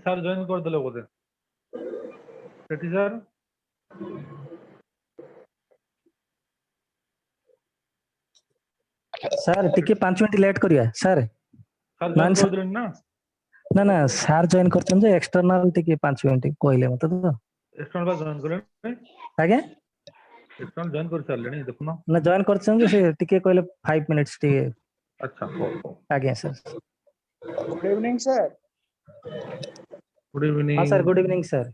Sir join कर देले बोधे सेठी sir sir टिके 5 मिनिट लेट करिया सर सर जॉइन कर देले ना ना ना सर जॉइन करछन जे एक्सटर्नल टिके 5 मिनिट कहले मते तो एक्सटर्नल बा जॉइन करे आगे एक्सटर्नल जॉइन कर सारले नहीं देखुना ना जॉइन करछन जे से टिके कहले 5 मिनिट्स टिके अच्छा आगे sir good evening sir. Good evening हां सर गुड इवनिंग सर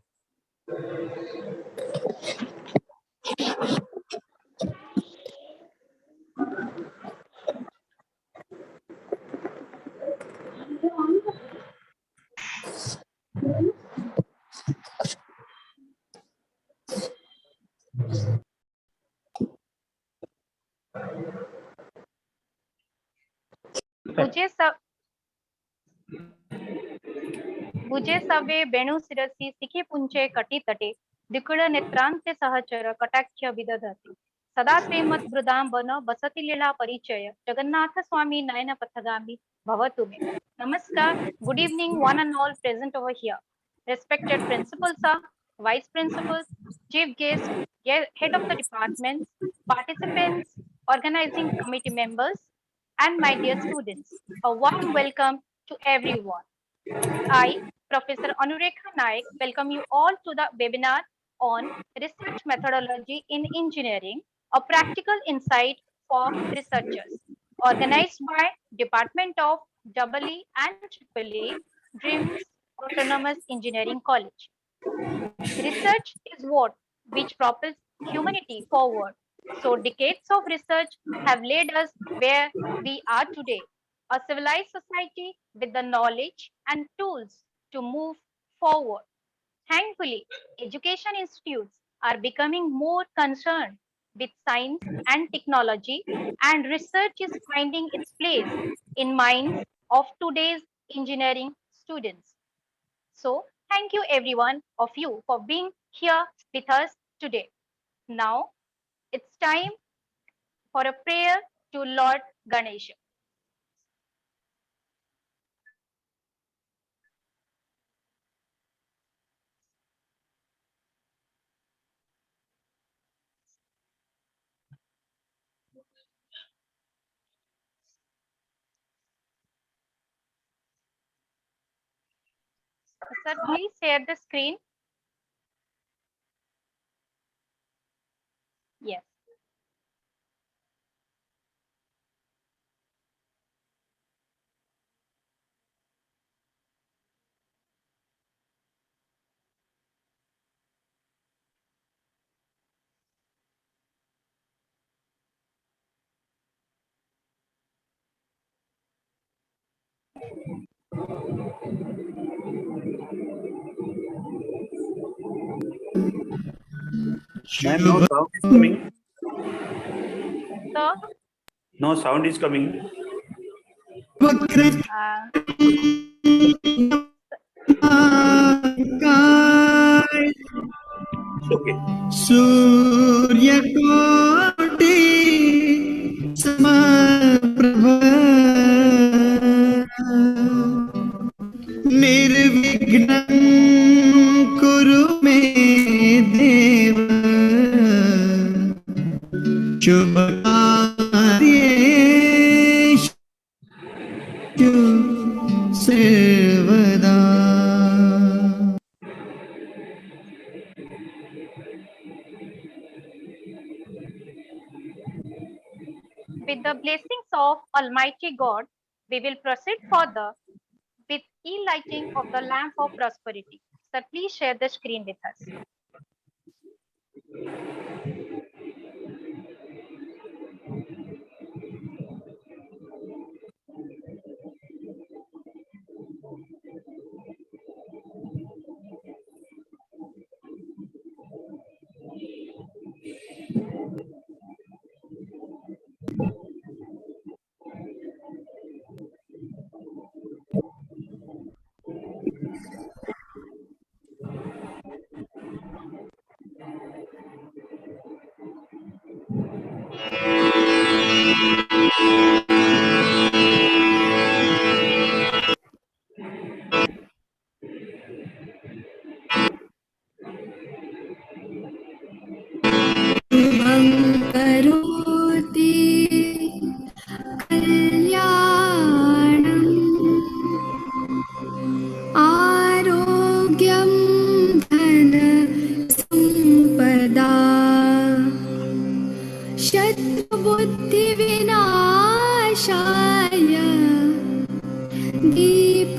भुजे सवे वेणु शिरसि सिखि पुंचे कटि तटे दिकुल नेत्रांते सहचर कटाक्ष विदधति सदा श्रीमद्वृदां वन वसति लीला परिचय जगन्नाथ स्वामी नयन पथगामी भवतु मे। Namaskar, good evening one and all present over here. Respected principal sir, vice principals, chief guest, head of the departments, participants, organizing committee members, and my dear students, a warm welcome to everyone. I, Professor Anurekha Naik, welcome you all to the webinar on research methodology in engineering, a practical insight for researchers, organized by Department of EE and EEE, DRIEMS Autonomous Engineering College. Research is what which propels humanity forward. So decades of research have led us where we are today, a civilized society with the knowledge and tools to move forward. Thankfully, education institutes are becoming more concerned with science and technology, and research is finding its place in minds of today's engineering students. So, thank you everyone of you for being here with us today. Now, it's time for a prayer to Lord Ganesha. Sir, please share the screen. Yes. Ma'am, no sound is coming. So, No sound is coming. Okay. Surya Koti Samaprabha Nirvignam Kuru Me Deva Shubhakaryeshu Sarvada. with the blessings of Almighty God, we will proceed further with e-lighting of the lamp of prosperity. Sir, please share the screen with us.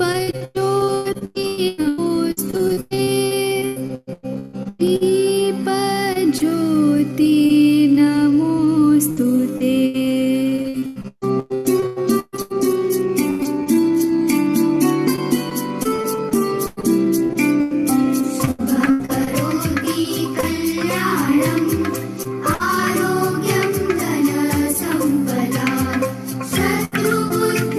Deepjyoti नमोस्तुते दीपज्योति नमोस्तुते करोति कल्याणम् आरोग्यं धनसम्पदां शत्रुबुद्धिविनाशाय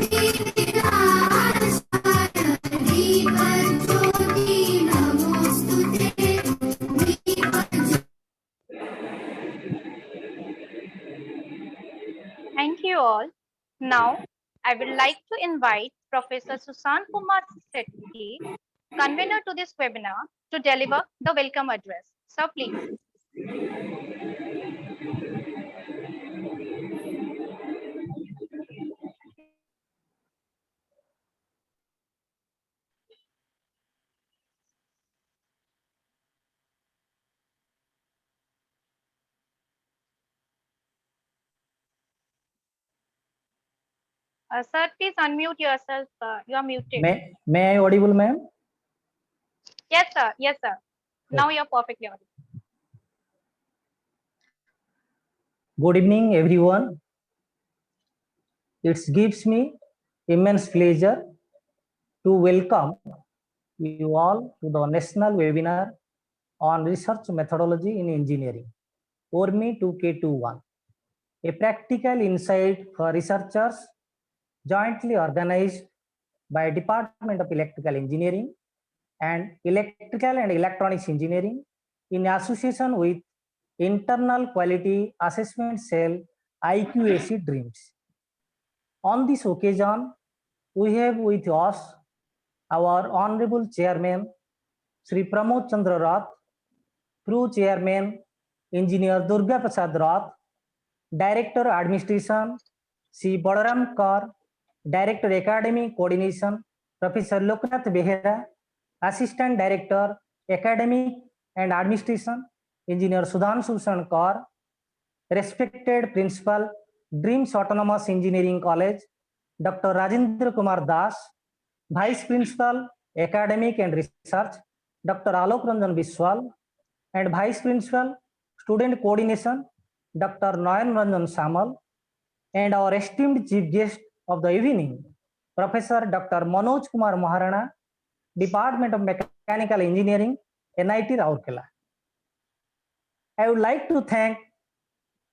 दीपज्योति नमोस्तुते Thank you all. Now, I would like to invite Professor Sushant Kumar Sethi, convener to this webinar, to deliver the welcome address. Sir, please. Sir, please unmute yourself. You are muted. May I audible, ma'am? Yes, sir. Yes, sir. Now you are perfectly audible. Good evening, everyone. It gives me immense pleasure to welcome you all to the national webinar on research methodology in engineering, WORME 2K21, a practical insight for researchers jointly organized by Department of Electrical Engineering and Electrical and Electronics Engineering in association with Internal Quality Assessment Cell IQAC DRIEMS. On this occasion, we have with us our Honorable Chairman, Sri Pramod Chandra Rath, Pro Chairman, Engineer Durga Prasad Rath, Director Administration, Sri Balaram Kar, Director Academic Coordination, Professor Loknath Behera, Assistant Director Academic and Administration, Engineer Sudhanshu Shankar, respected Principal, DREAMS Autonomous Engineering College, Dr. Rajendra Kumar Das, Vice Principal, Academic and Research, Dr. Alok Ranjan Biswal, and Vice Principal, Student Coordination, Dr. Nayan Ranjan Samal, and our esteemed Chief Guest of the evening, Professor Dr. Manoj Kumar Moharana, Department of Mechanical Engineering, NIT Rourkela. I would like to thank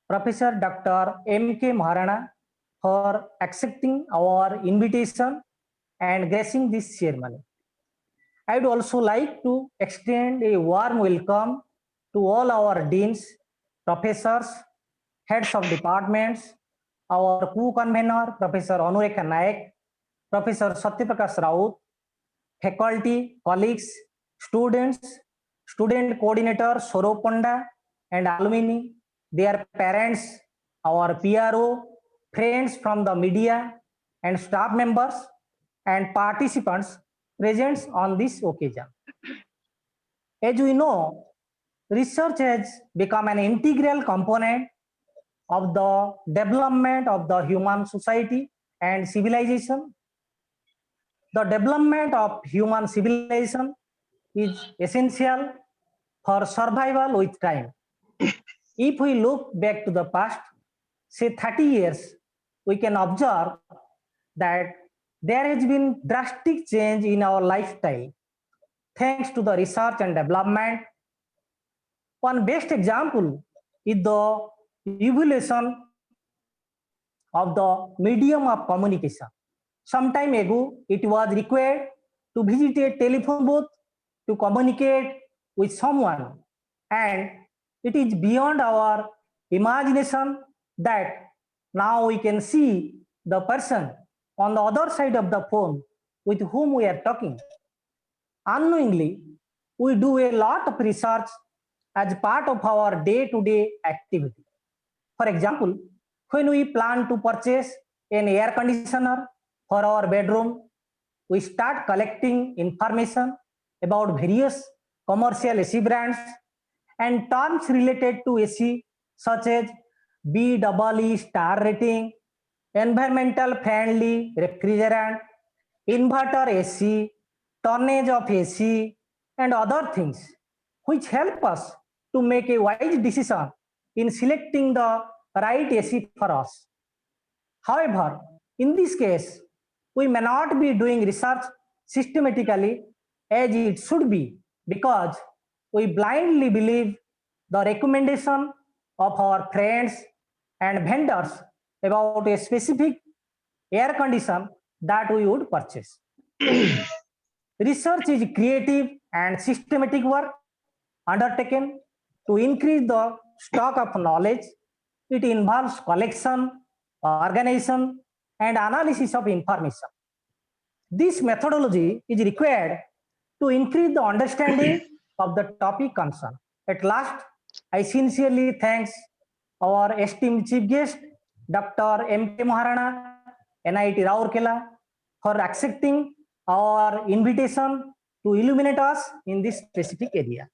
Professor Dr. M.K. Moharana for accepting our invitation and gracing this ceremony. I would also like to extend a warm welcome to all our deans, professors, heads of departments, our co-convener, Professor Anureka Naik, Professor Satyaprakash Raut, faculty, colleagues, students, student coordinator Saurabh Panda, and alumni, their parents, our PRO, friends from the media, and staff members and participants present on this occasion. As we know, research has become an integral component of the development of the human society and civilization. The development of human civilization is essential for survival with time. If we look back to the past, say 30 years, we can observe that there has been drastic change in our lifestyle thanks to the research and development. One best example is the evolution of the medium of communication. Some time ago, it was required to visit a telephone booth to communicate with someone, and it is beyond our imagination that now we can see the person on the other side of the phone with whom we are talking. Unknowingly, we do a lot of research as part of our day-to-day activity. For example, when we plan to purchase an air conditioner for our bedroom, we start collecting information about various commercial AC brands and terms related to AC such as BEE star rating, environmental friendly refrigerant, inverter AC, tonnage of AC, and other things, which help us to make a wise decision in selecting the right AC for us. However, in this case, we may not be doing research systematically as it should be because we blindly believe the recommendation of our friends and vendors about a specific air condition that we would purchase. Research is creative and systematic work undertaken to increase the stock of knowledge. It involves collection, organization, and analysis of information. This methodology is required to increase the understanding of the topic concerned. At last, I sincerely thank our esteemed chief guest, Dr. M.K. Moharana, NIT Rourkela, for accepting our invitation to illuminate us in this specific area.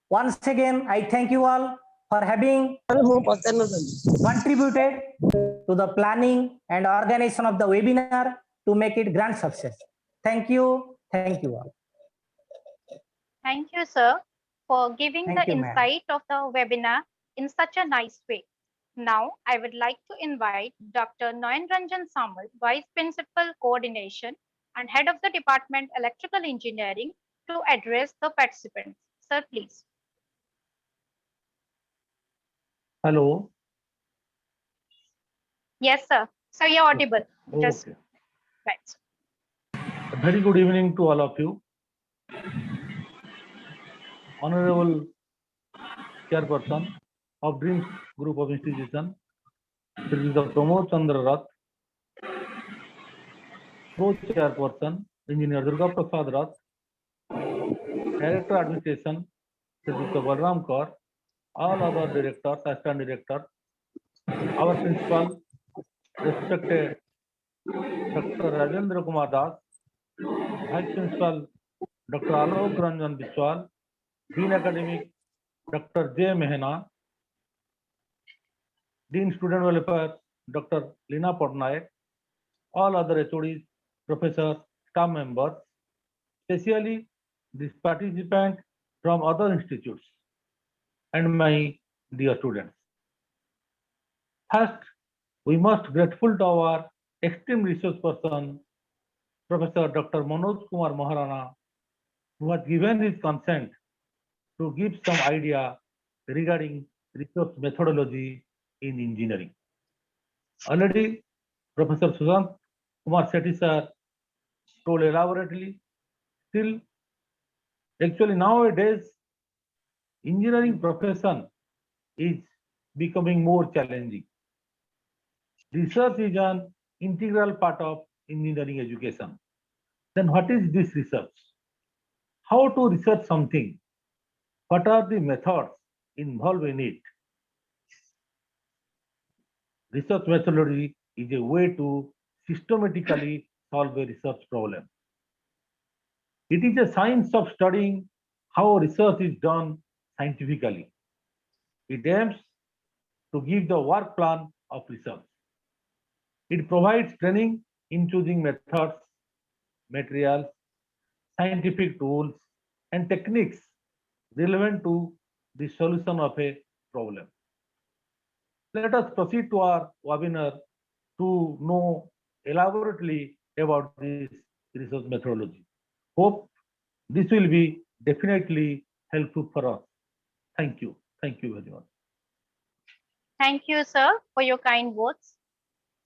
Once again, I thank you all for having contributed to the planning and organization of the webinar to make it grand success. Thank you. Thank you all. Thank you, sir, for giving Thank the you, ma'am. insight of the webinar in such a nice way. Now, I would like to invite Dr. Noyan Ranjan Samal, Vice Principal Coordination and Head of the Department Electrical Engineering, to address the participants. Sir, please. Hello. Yes, sir. So you're audible. Just Okay. right. A very good evening to all of you. Honorable Chairperson of DRIEMS Group of Institutions, Shri Dr. Pramod Chandra Rath, Co-Chairperson, Engineer Durga Prasad Rath, Director Administration, Shri Dr. Balram Kaur, all other directors, assistant directors, our principal, respected Dr. Rajendra Kumar Das, Vice Principal Dr. Alok Ranjan Biswal, Dean Academic Dr. J. Mehena, Dean Student Welfare Dr. Lina Patnaik, all other HODs, professors, staff members, especially this participant from other institutes, and my dear students. First, we must grateful to our esteemed resource person, Professor Dr. Manoj Kumar Moharana, who has given his consent to give some idea regarding research methodology in engineering. Already, Professor Sushant Kumar Sethi sir told elaborately. Still, actually nowadays, engineering profession is becoming more challenging. Research is an integral part of engineering education. Then what is this research? How to research something? What are the methods involved in it? Research methodology is a way to systematically solve a research problem. It is a science of studying how research is done scientifically. It aims to give the work plan of research. It provides training in choosing methods, materials, scientific tools, and techniques relevant to the solution of a problem. Let us proceed to our webinar to know elaborately about this research methodology. Hope this will be definitely helpful for us. Thank you. Thank you very much. Thank you, sir, for your kind words.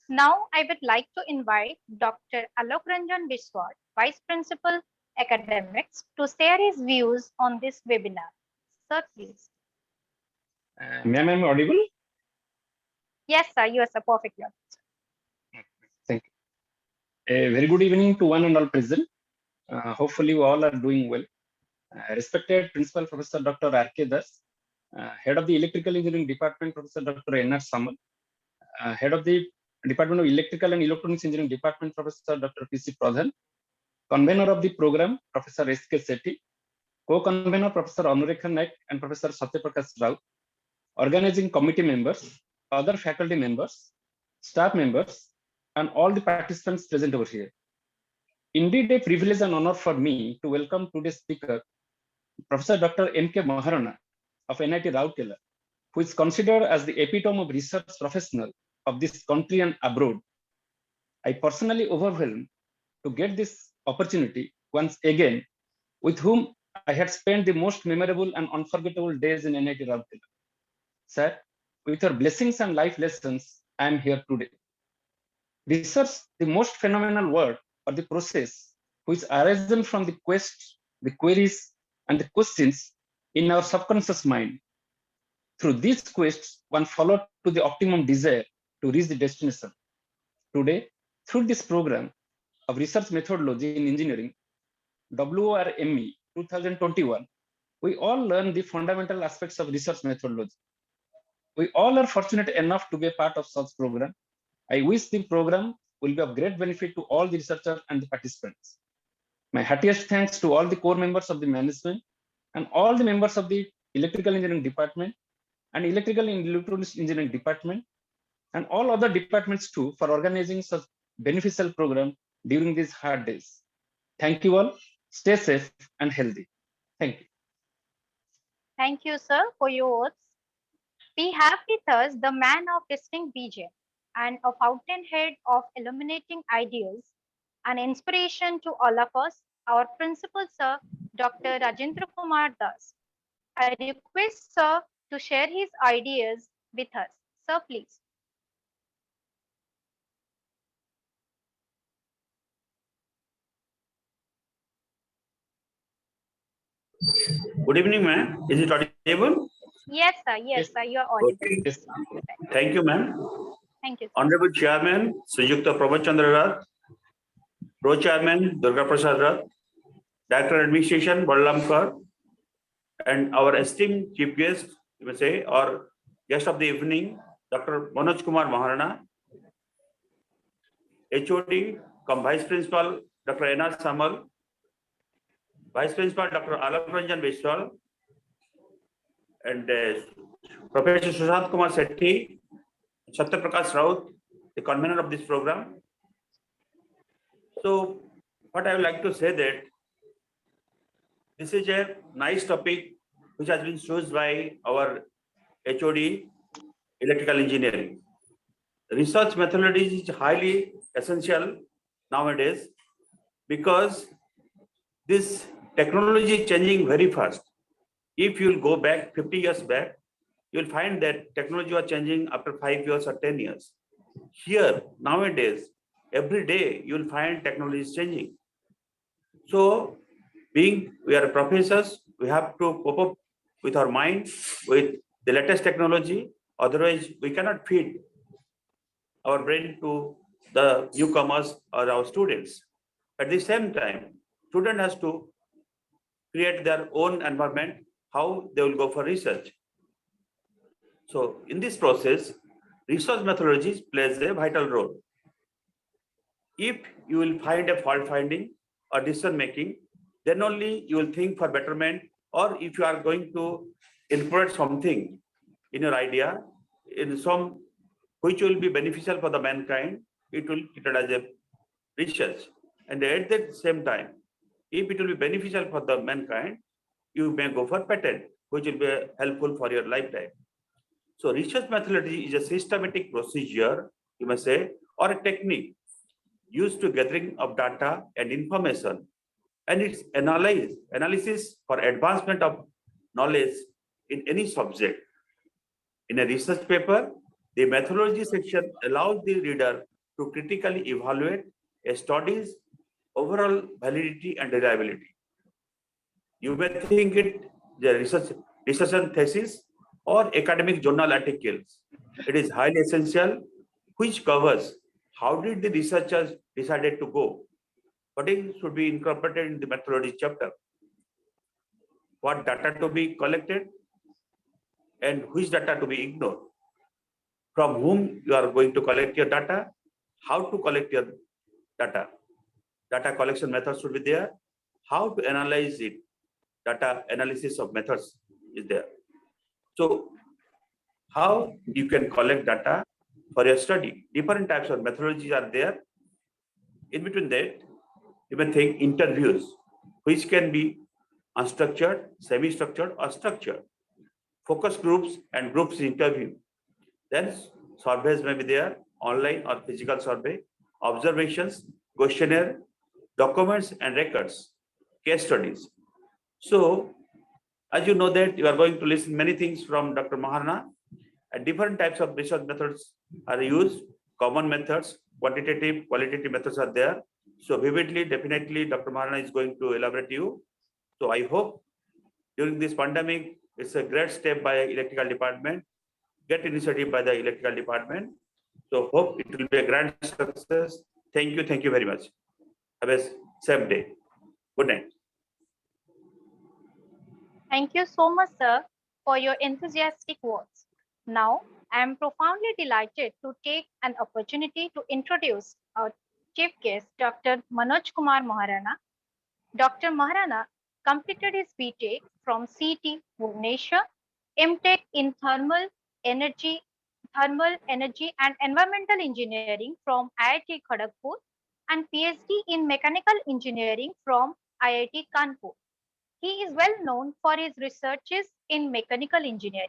Now, I would like to invite Dr. Alok Ranjan Biswal, Vice Principal Academics, to share his views on this webinar. Sir, please. Ma'am, I'm audible? Yes, sir, you are perfectly audible. Thank you. A very good evening to one and all present. Hopefully, you all are doing well. Respected Principal Professor Dr. R.K. Das, Head of the Electrical Engineering Department, Professor Dr. N.R. Samal, Head of the Department of Electrical and Electronics Engineering Department, Professor Dr. P.C. Pradhan, Convener of the program, Professor S.K. Sethi, Co-Convener, Professor Anurekha Naik and Professor Satyaprakash Rao, Organizing Committee members, other faculty members, staff members, and all the participants present over here. Indeed, a privilege and honor for me to welcome today's speaker, Professor Dr. N.K. Moharana of NIT Rourkela, who is considered as the epitome of research professional of this country and abroad. I personally overwhelmed to get this opportunity once again, with whom I had spent the most memorable and unforgettable days in NIT Rourkela. Sir, with your blessings and life lessons, I am here today. Research, the most phenomenal word or the process which arises from the quest, the queries, and the questions in our subconscious mind. Through these quests, one followed to the optimum desire to reach the destination. Today, through this program of research methodology in engineering, WORME 2021, we all learn the fundamental aspects of research methodology. We all are fortunate enough to be a part of such program. I wish the program will be of great benefit to all the researchers and the participants. My heartiest thanks to all the core members of the management and all the members of the electrical engineering department and electrical and electronics engineering department and all other departments too for organizing such beneficial program during these hard days. Thank you all. Stay safe and healthy. Thank you. Thank you, sir, for your words. We have with us the man of distinct vision and a fountainhead of illuminating ideas, an inspiration to all of us, our principal, sir, Dr. Rajendra Kumar Das. I request, sir, to share his ideas with us. Sir, please. Good evening, ma'am. Is it audible? Yes, sir. Yes, sir. You are audible. Okay. Yes. Thank you, ma'am. Thank you, sir. Honorable Chairman, Sujukta Pramod Chandra Rath, Pro Chairman, Durga Prasad Rath, Director Administration, Ballamkar, and our esteemed chief guest, you may say, or guest of the evening, Dr. Manoj Kumar Moharana, HOD, cum Vice Principal, Dr. N.R. Samal, Vice Principal, Dr. Alap Ranjan Biswal, and Professor Sushant Kumar Sethi, Satya Prakash Raut, the convener of this program. So, what I would like to say that this is a nice topic which has been chosen by our HOD, Electrical Engineering. Research methodology is highly essential nowadays because this technology is changing very fast. If you'll go back 50 years back, you'll find that technology was changing after 5 years or 10 years. Here, nowadays, every day you'll find technology is changing. So, being we are professors, we have to cope up with our mind with the latest technology. Otherwise, we cannot feed our brain to the newcomers or our students. At the same time, student has to create their own environment, how they will go for research. So in this process, research methodologies plays a vital role. If you will find a fault finding or decision making, then only you will think for betterment, or if you are going to input something in your idea, in some which will be beneficial for the mankind, it will be treated as a research. And at the same time, if it will be beneficial for the mankind, you may go for patent, which will be helpful for your lifetime. So research methodology is a systematic procedure, you may say, or a technique used to gathering of data and information, and its analysis for advancement of knowledge in any subject. In a research paper, the methodology section allows the reader to critically evaluate a study's overall validity and reliability. You may think it the research and thesis or academic journal articles. It is highly essential, which covers how did the researchers decided to go. What should be incorporated in the methodology chapter? What data to be collected and which data to be ignored? From whom you are going to collect your data? How to collect your data? Data collection methods should be there. How to analyze it? Data analysis of methods is there. So how you can collect data for your study. Different types of methodologies are there. In between that, you may think interviews, which can be unstructured, semi-structured, or structured. Focus groups and groups interview. Then surveys may be there, online or physical survey, observations, questionnaire, documents and records, case studies. So, as you know that you are going to listen many things from Dr. Moharana, and different types of research methods are used, common methods, quantitative, qualitative methods are there. So vividly, definitely Dr. Moharana is going to elaborate you. So I hope during this pandemic, it's a great step by electrical department, get initiative by the electrical department. So hope it will be a grand success. Thank you very much. Have a safe day. Good night. Thank you so much, sir, for your enthusiastic words. Now, I am profoundly delighted to take an opportunity to introduce our chief guest, Dr. Manoj Kumar Moharana. Dr. Moharana completed his BTech from CT Bhubaneswar, MTech in Thermal Energy and Environmental Engineering from IIT Kharagpur, and PhD in Mechanical Engineering from IIT Kanpur. He is well known for his researches in mechanical engineering.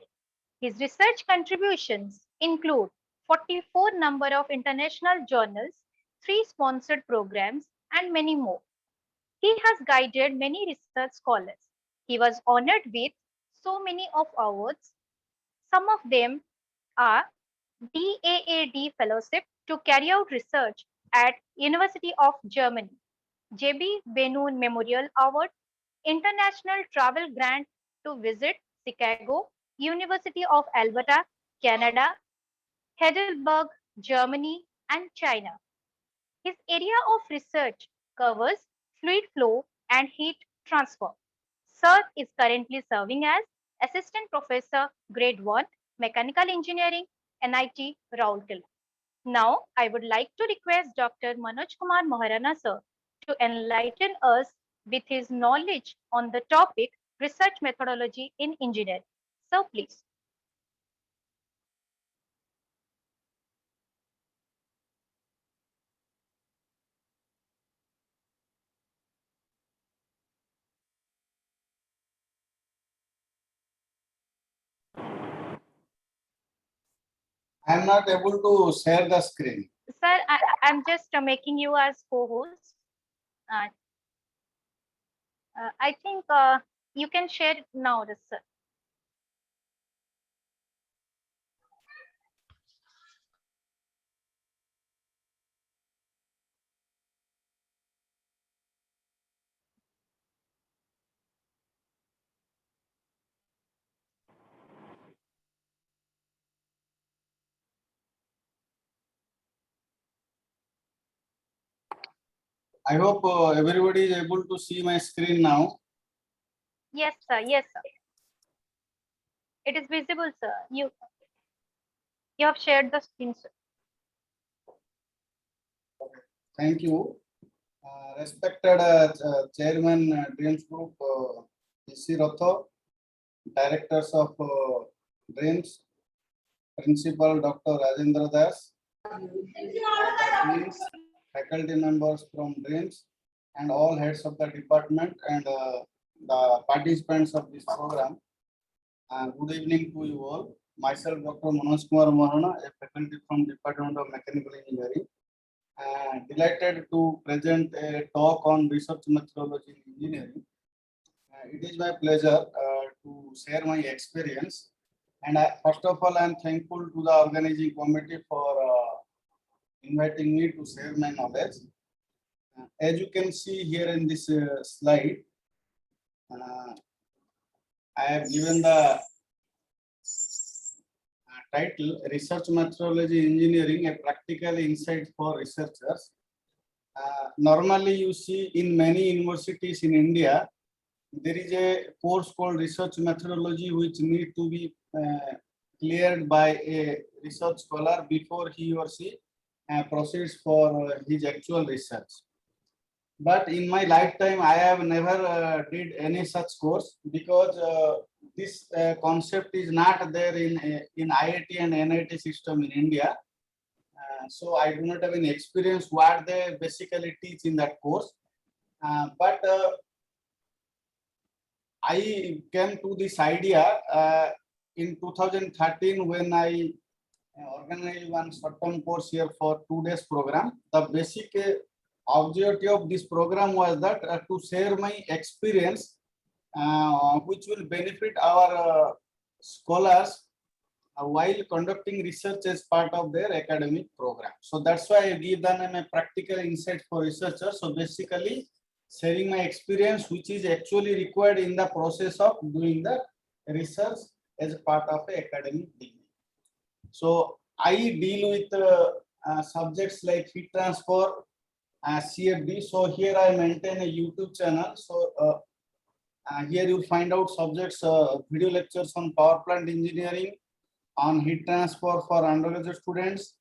His research contributions include 44 number of international journals, 3 sponsored programs, and many more. He has guided many research scholars. He was honored with so many of awards. Some of them are DAAD Fellowship to carry out research at University of Germany, JB Ben-Nun Memorial Award, International Travel Grant to visit Chicago, University of Alberta, Canada, Heidelberg, Germany, and China. His area of research covers fluid flow and heat transfer. Sir is currently serving as Assistant Professor, Grade 1, Mechanical Engineering, NIT, Rourkela. Now, I would like to request Dr. Manoj Kumar Moharana, sir, to enlighten us with his knowledge on the topic research methodology in engineering. Sir, please. I am not able to share the screen. Sir, I'm just making you as co-host. I think you can share it now, sir. I hope everybody is able to see my screen now. Yes, sir. Yes, sir. It is visible, sir. You have shared the screen, sir. Thank you. Respected Chairman DRIEMS Group, C. Ratho, Directors of DRIEMS, Principal Dr. Rajendra Das, teams, faculty members from DRIEMS, and all heads of the department and the participants of this program. Good evening to you all. Myself, Dr. Manoj Kumar Moharana, a faculty from Department of Mechanical Engineering. Delighted to present a talk on research methodology in engineering. It is my pleasure to share my experience. And first of all, I am thankful to the organizing committee for inviting me to share my knowledge. As you can see here in this slide, I have given the title Research Methodology Engineering, a practical insight for researchers. Normally you see in many universities in India, there is a course called Research Methodology which need to be cleared by a research scholar before he or she proceeds for his actual research. But in my lifetime, I have never did any such course because this concept is not there in IIT and NIT system in India. so I do not have any experience what they basically teach in that course. But I came to this idea in 2013 when I organized one short-term course here for 2 days program. The basic objective of this program was that to share my experience, which will benefit our scholars while conducting research as part of their academic program. So that's why I give them a practical insight for researchers. So basically sharing my experience, which is actually required in the process of doing the research as part of an academic degree. So I deal with subjects like heat transfer, CFD. So here I maintain a YouTube channel. So here you find out subjects, video lectures on power plant engineering, on heat transfer for undergraduate students,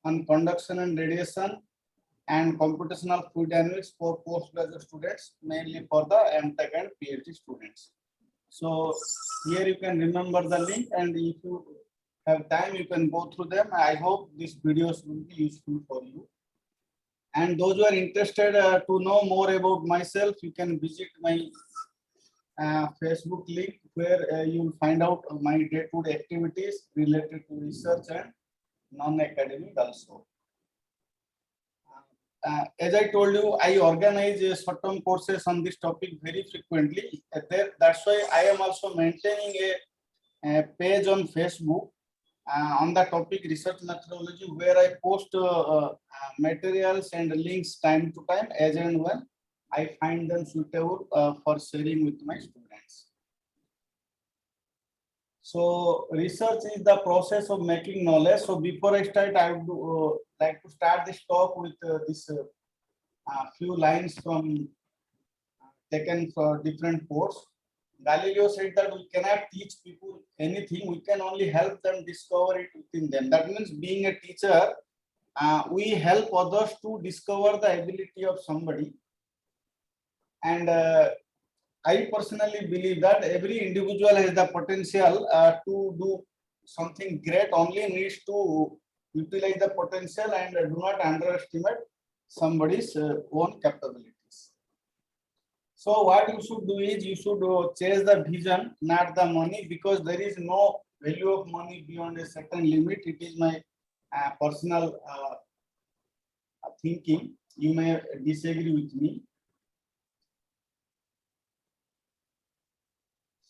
on conduction and radiation, and computational fluid dynamics for postgraduate students, mainly for the MTech and PhD students. So here you can remember the link, and if you have time, you can go through them. I hope these videos will be useful for you. And those who are interested to know more about myself, you can visit my Facebook link, where you will find out my day-to-day activities related to research and non-academic also. As I told you, I organize short-term courses on this topic very frequently. That's why I am also maintaining a page on Facebook on the topic research methodology, where I post materials and links time to time as and when I find them suitable for sharing with my students. So research is the process of making knowledge. So before I start, I would like to start this talk with this few lines from taken for different quotes. Galileo said that we cannot teach people anything, we can only help them discover it within them. That means being a teacher, we help others to discover the ability of somebody. And I personally believe that every individual has the potential to do something great, only needs to utilize the potential and do not underestimate somebody's own capabilities. So what you should do is you should chase the vision, not the money, because there is no value of money beyond a certain limit. It is my personal thinking. You may disagree with me.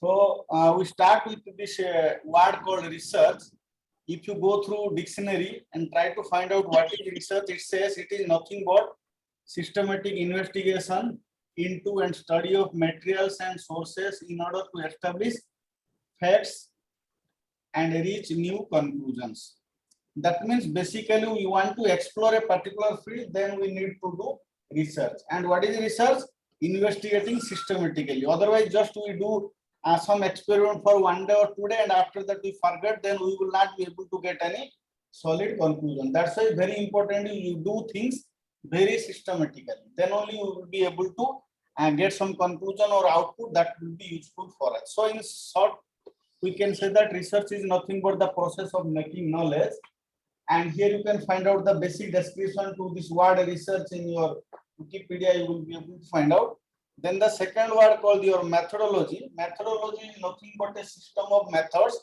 So we start with this word called research. If you go through dictionary and try to find out what is research, it says it is nothing but systematic investigation into and study of materials and sources in order to establish facts and reach new conclusions. That means basically we want to explore a particular field, then we need to do research. And what is research? Investigating systematically. Otherwise, just we do some experiment for 1 day or 2 days, and after that we forget, then we will not be able to get any solid conclusion. That's why very importantly you do things very systematically. Then only you will be able to get some conclusion or output that will be useful for us. So in short, we can say that research is nothing but the process of making knowledge. And here you can find out the basic description to this word research in your Wikipedia, you will be able to find out. Then the second word called your methodology. Methodology is nothing but a system of methods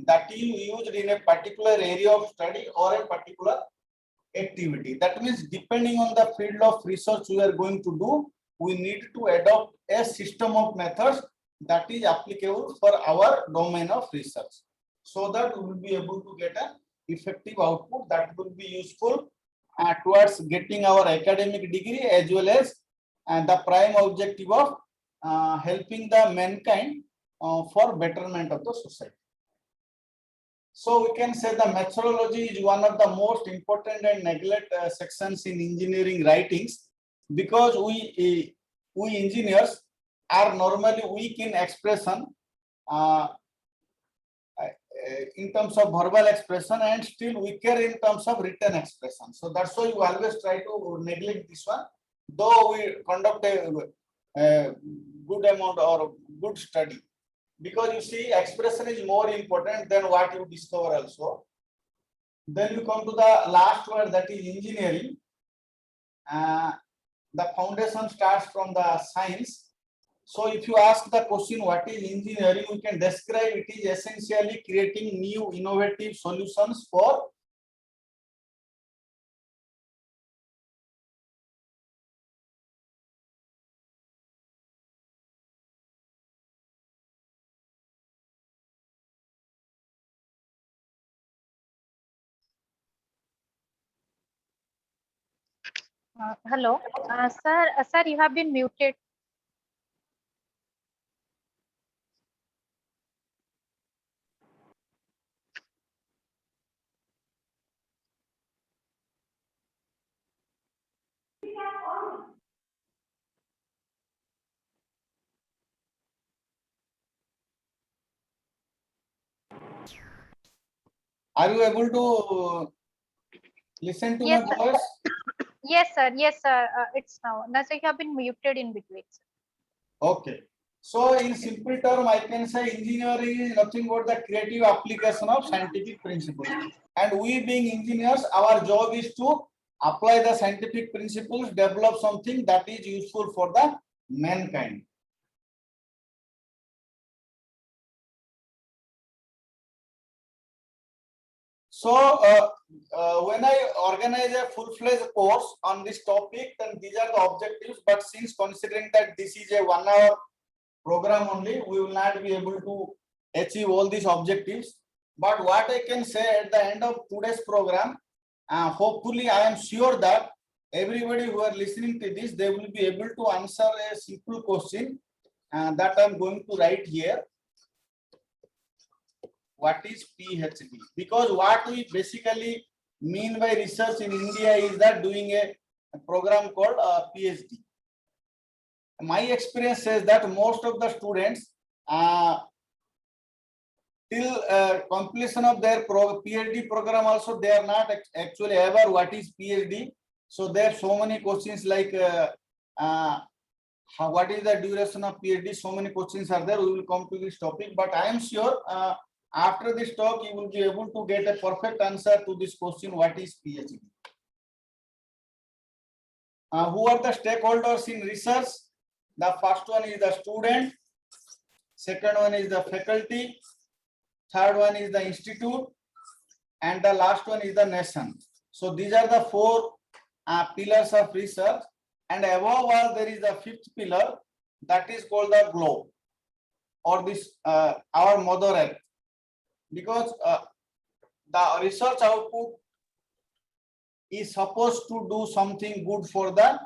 that is used in a particular area of study or a particular activity. That means depending on the field of research we are going to do, we need to adopt a system of methods that is applicable for our domain of research, so that we will be able to get an effective output that will be useful towards getting our academic degree, as well as the prime objective of helping the mankind for betterment of the society. So we can say the methodology is one of the most important and neglected sections in engineering writings, because we engineers are normally weak in expression in terms of verbal expression, and still weaker in terms of written expression. So that's why we always try to neglect this one, though we conduct a good amount or good study, because you see expression is more important than what you discover also. Then you come to the last word, that is engineering. The foundation starts from the science. So if you ask the question, what is engineering, we can describe it is essentially creating new innovative solutions for Hello, sir, you have been muted. Are you able to listen to Yes, my sir. voice? Yes, sir. Yes, sir. It's now. That's why you have been muted in between. Sir. Okay. So in simple term, I can say engineering is nothing but the creative application of scientific principles. And we being engineers, our job is to apply the scientific principles, develop something that is useful for the mankind. So when I organize a full-fledged course on this topic, then these are the objectives. But since considering that this is a 1 hour program only, we will not be able to achieve all these objectives. But what I can say at the end of today's program, hopefully I am sure that everybody who are listening to this, they will be able to answer a simple question that I'm going to write here. What is PhD? Because what we basically mean by research in India is that doing a program called PhD. My experience says that most of the students till completion of their PhD program also, they are not actually aware what is PhD. So there are so many questions like what is the duration of PhD? So many questions are there. We will come to this topic, but I am sure after this talk, you will be able to get a perfect answer to this question, what is PhD? Who are the stakeholders in research? The first one is the student, second one is the faculty, third one is the institute, and the last one is the nation. So these are the four pillars of research, and above all there is the fifth pillar, that is called the globe, or this our mother earth. Because the research output is supposed to do something good for the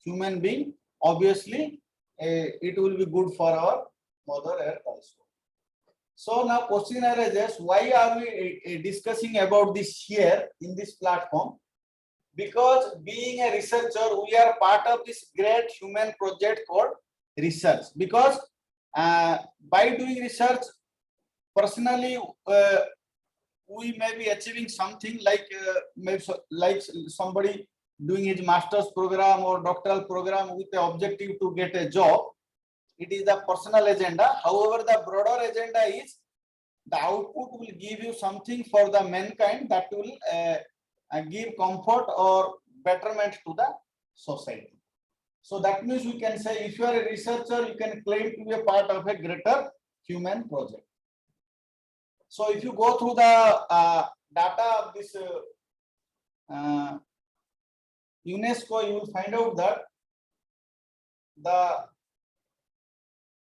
human being. Obviously, it will be good for our mother earth also. So now question arises, why are we discussing about this here in this platform? Because being a researcher, we are part of this great human project called research. Because by doing research, personally, we may be achieving something like maybe like somebody doing his master's program or doctoral program with the objective to get a job. It is the personal agenda. However, the broader agenda is the output will give you something for the mankind that will give comfort or betterment to the society. So that means we can say, if you are a researcher, you can claim to be a part of a greater human project. So if you go through the data of this UNESCO, you will find out that the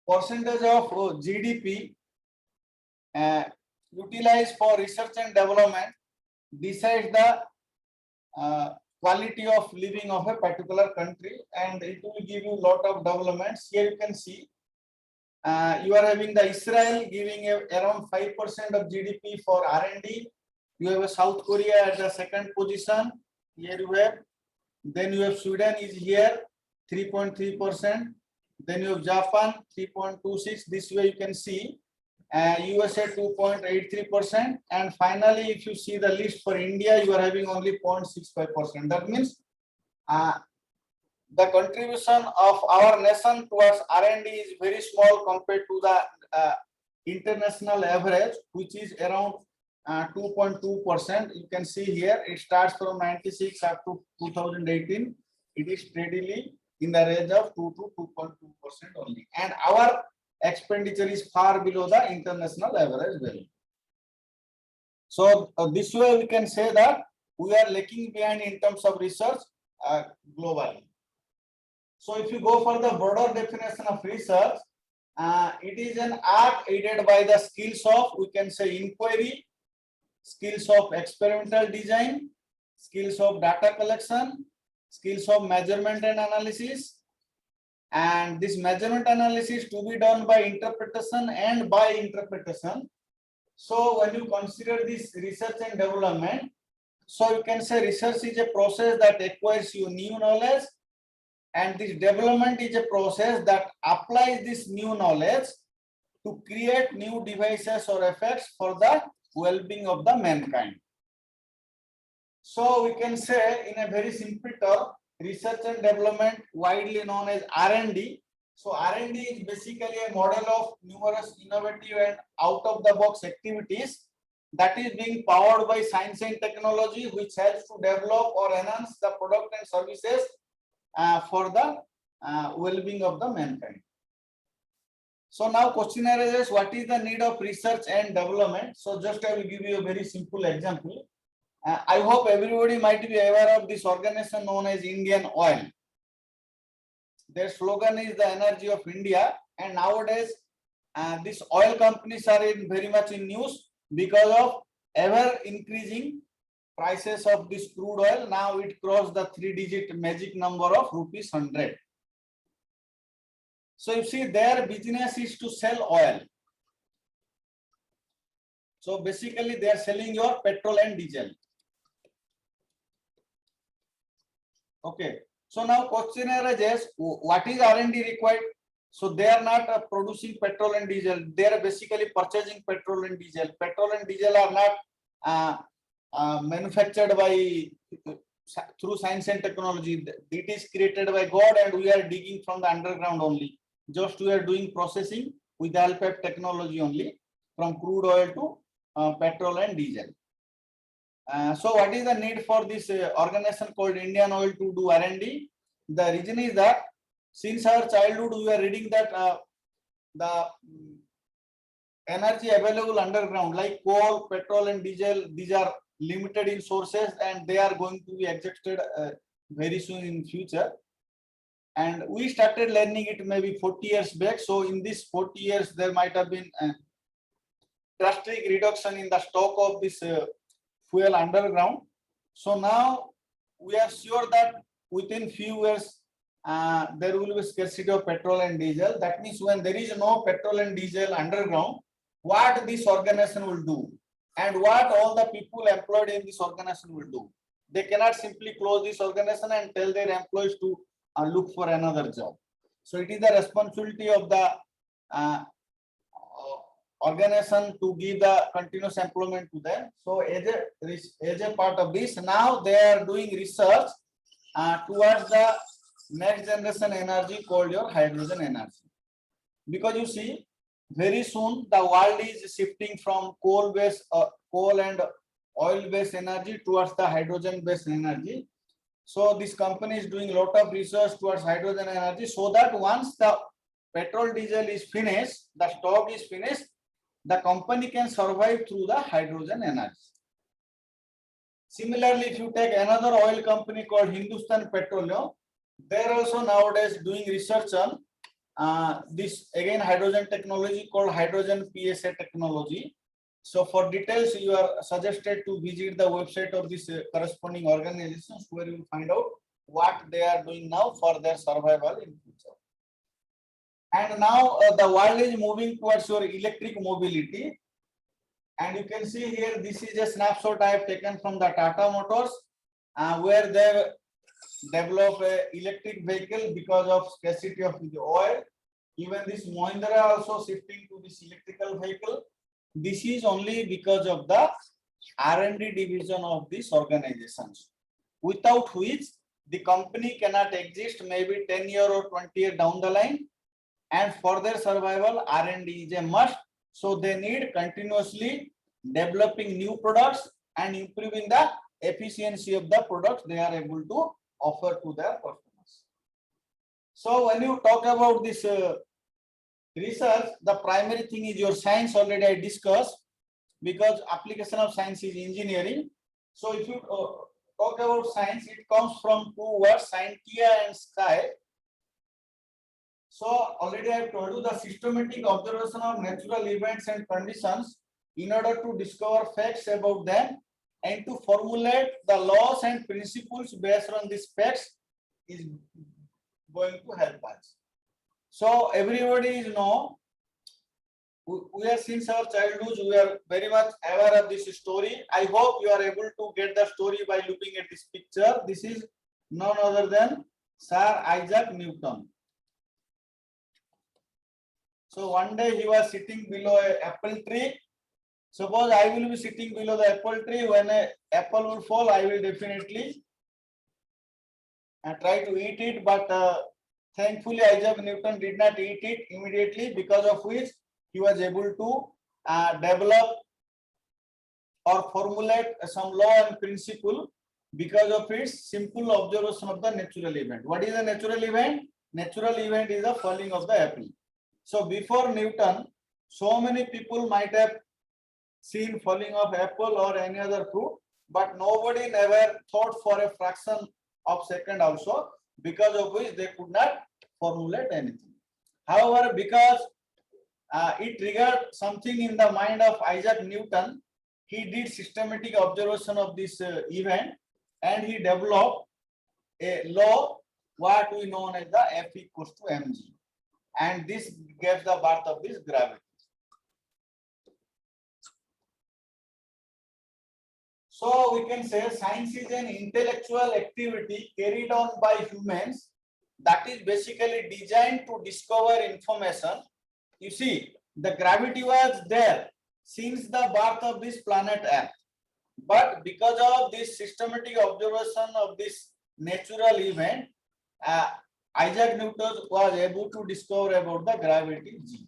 percentage of GDP utilized for research and development decides the quality of living of a particular country, and it will give you a lot of developments. Here you can see you are having the Israel giving around 5% of GDP for R&D. You have a South Korea at the second position. Here you have. Then you have Sweden is here, 3.3%. Then you have Japan, 3.26. This way you can see. USA 2.83%. And finally, if you see the list for India, you are having only 0.65%. That means the contribution of our nation towards R&D is very small compared to the international average, which is around 2.2%. You can see here it starts from 96 up to 2018. It is steadily in the range of 2 to 2.2% only. And our expenditure is far below the international average value. So this way we can say that we are lagging behind in terms of research globally. So if you go for the broader definition of research, it is an art aided by the skills of, we can say, inquiry, skills of experimental design, skills of data collection, skills of measurement and analysis, and this measurement analysis to be done by interpretation and by interpretation. So when you consider this research and development, so you can say research is a process that acquires you new knowledge, and this development is a process that applies this new knowledge to create new devices or effects for the well-being of the mankind. So we can say in a very simple term, research and development, widely known as R&D. So R&D is basically a model of numerous innovative and out-of-the-box activities that is being powered by science and technology, which helps to develop or enhance the product and services for the well-being of the mankind. So now question arises, what is the need of research and development? So just I will give you a very simple example. I hope everybody might be aware of this organization known as Indian Oil. Their slogan is the energy of India, and nowadays these oil companies are very much in news because of ever increasing prices of this crude oil. Now it crossed the 3-digit magic number of ₹100. So you see, their business is to sell oil. So basically they are selling your petrol and diesel. Okay. So now question arises, what is R&D required? So they are not producing petrol and diesel. They are basically purchasing petrol and diesel. Petrol and diesel are not manufactured by through science and technology. It is created by God, and we are digging from the underground only. Just we are doing processing with the help of technology only, from crude oil to petrol and diesel. So what is the need for this organization called Indian Oil to do R&D? The reason is that since our childhood we are reading that the energy available underground like coal, petrol and diesel, these are limited in sources and they are going to be exhausted very soon in future. And we started learning it maybe 40 years back. So in this 40 years, there might have been a drastic reduction in the stock of this fuel underground. So now we are sure that within few years, there will be scarcity of petrol and diesel. That means when there is no petrol and diesel underground, what this organization will do and what all the people employed in this organization will do. They cannot simply close this organization and tell their employees to look for another job. So it is the responsibility of the organization to give the continuous employment to them. So as a part of this, now they are doing research towards the next generation energy called your hydrogen energy. Because you see, very soon the world is shifting from coal and oil based energy towards the hydrogen based energy. So this company is doing a lot of research towards hydrogen energy, so that once the petrol diesel is finished, the stock is finished, the company can survive through the hydrogen energy. Similarly, if you take another oil company called Hindustan Petroleum, they are also nowadays doing research on this again hydrogen technology called hydrogen PSA technology. So for details, you are suggested to visit the website of this corresponding organizations, where you will find out what they are doing now for their survival in future. And now the world is moving towards your electric mobility. And you can see here, this is a snapshot I have taken from the Tata Motors, where they develop an electric vehicle because of scarcity of the oil. Even this Mahindra also shifting to this electrical vehicle. This is only because of the R&D division of these organizations, without which the company cannot exist maybe 10 years or 20 years down the line. And for their survival, R&D is a must. So they need continuously developing new products and improving the efficiency of the products they are able to offer to their customers. So when you talk about this research, the primary thing is your science. Already I discussed, because application of science is engineering. So if you talk about science, it comes from two words, scientia and sky. So already I have told you, the systematic observation of natural events and conditions in order to discover facts about them and to formulate the laws and principles based on these facts is going to help us. So everybody is know, we are since our childhood, we are very much aware of this story. I hope you are able to get the story by looking at this picture. This is none other than Sir Isaac Newton. So one day he was sitting below an apple tree. Suppose I will be sitting below the apple tree. When an apple will fall, I will definitely try to eat it. But thankfully, Isaac Newton did not eat it immediately, because of which he was able to develop or formulate some law and principle because of its simple observation of the natural event. What is a natural event? Natural event is the falling of the apple. So before Newton, so many people might have seen falling of apple or any other fruit, but nobody never thought for a fraction of second also, because of which they could not formulate anything. However, because it triggered something in the mind of Isaac Newton, he did systematic observation of this event, and he developed a law what we know as the F equals to mg, and this gave the birth of this gravity. So we can say science is an intellectual activity carried on by humans that is basically designed to discover information. You see, the gravity was there since the birth of this planet Earth, but because of this systematic observation of this natural event, Isaac Newton was able to discover about the gravity G.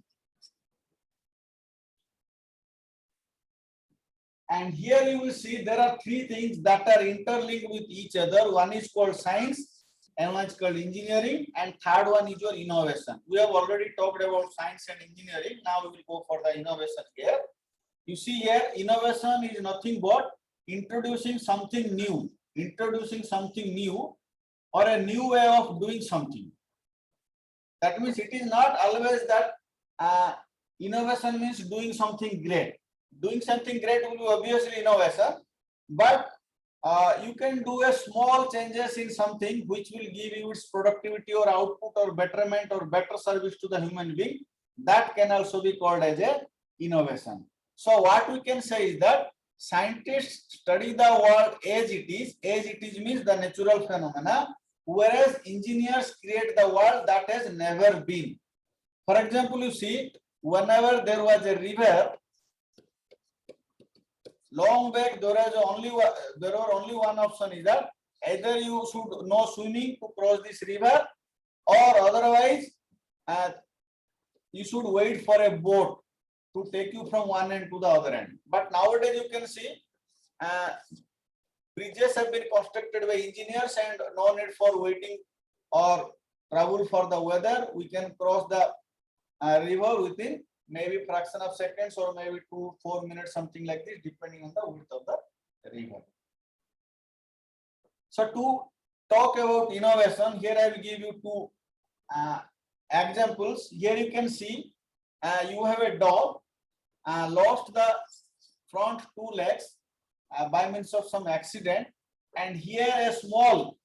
And here you will see there are three things that are interlinked with each other. One is called science, and one is called engineering, and third one is your innovation. We have already talked about science and engineering. Now we will go for the innovation here. You see here, innovation is nothing but introducing something new, or a new way of doing something. That means it is not always that innovation means doing something great. Doing something great will be obviously innovation, but you can do a small changes in something which will give you its productivity or output or betterment or better service to the human being. That can also be called as a innovation. So what we can say is that scientists study the world as it is means the natural phenomena, whereas engineers create the world that has never been. For example, you see, whenever there was a river, long back there were only one option, is that either you should know swimming to cross this river, or otherwise you should wait for a boat to take you from one end to the other end. But nowadays you can see bridges have been constructed by engineers, and no need for waiting or trouble for the weather. We can cross the river within maybe fraction of seconds, or maybe 2-4 minutes, something like this, depending on the width of the river. So to talk about innovation, here I will give you two examples. Here you can see you have a dog lost the front two legs by means of some accident, and here a small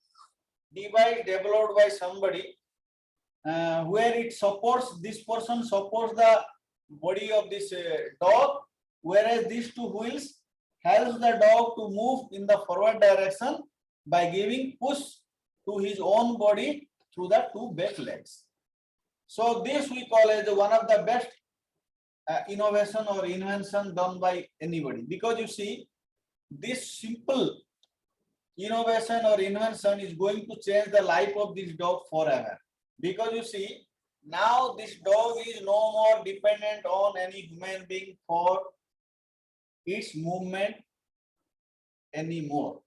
device developed by somebody where it supports, this person supports the body of this dog, whereas these two wheels helps the dog to move in the forward direction by giving push to his own body through the two back legs. So this we call as one of the best innovation or invention done by anybody, because you see, this simple innovation or invention is going to change the life of this dog forever. Because you see, now this dog is no more dependent on any human being for its movement anymore.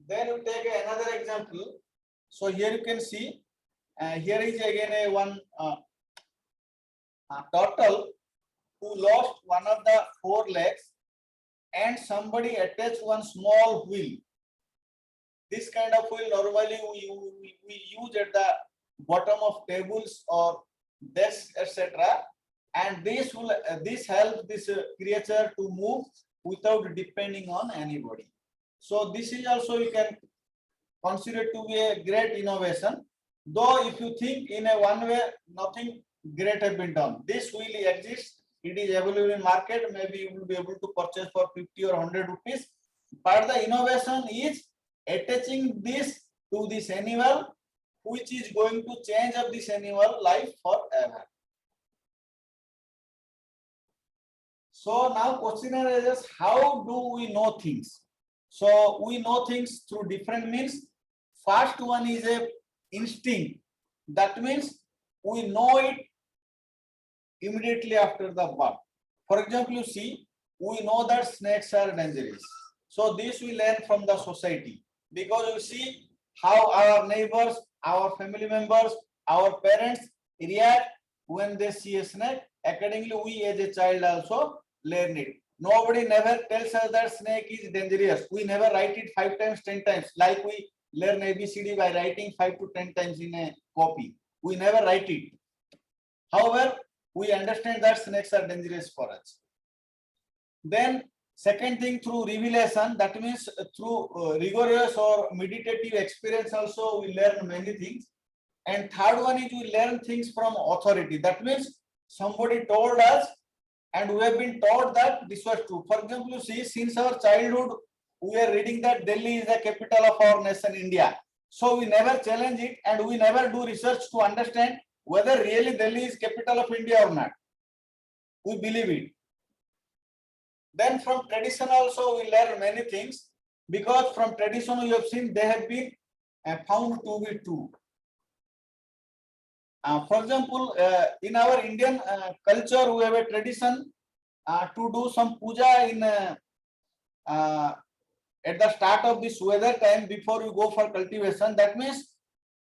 Then you take another example. So here you can see, here is again a one turtle who lost one of the four legs, and somebody attached one small wheel. This kind of wheel normally we use at the bottom of tables or desks, etc. And this will this helps this creature to move without depending on anybody. So this is also you can consider to be a great innovation. Though if you think in a one way, nothing great have been done. This wheel exists. It is available in market. Maybe you will be able to purchase for 50 or 100 rupees. But the innovation is attaching this to this animal, which is going to change up this animal life forever. So now question arises, how do we know things? So we know things through different means. First one is a instinct. That means we know it immediately after the birth. For example, you see, we know that snakes are dangerous. So this we learn from the society, because you see how our neighbors, our family members, our parents react when they see a snake. Accordingly, we as a child also learn it. Nobody never tells us that snake is dangerous. We never write it 5 times, 10 times, like we learn ABCD by writing 5 to 10 times in a copy. We never write it. However, we understand that snakes are dangerous for us. Then second thing, through revelation, that means through rigorous or meditative experience also we learn many things. And third one is we learn things from authority. That means somebody told us and we have been taught that this was true. For example, you see, since our childhood, we are reading that Delhi is the capital of our nation, India. So we never challenge it and we never do research to understand whether really Delhi is capital of India or not. We believe it. Then from tradition also we learn many things, because from tradition we have seen they have been found to be true. For example, in our Indian culture, we have a tradition to do some puja in at the start of this weather time before you go for cultivation. That means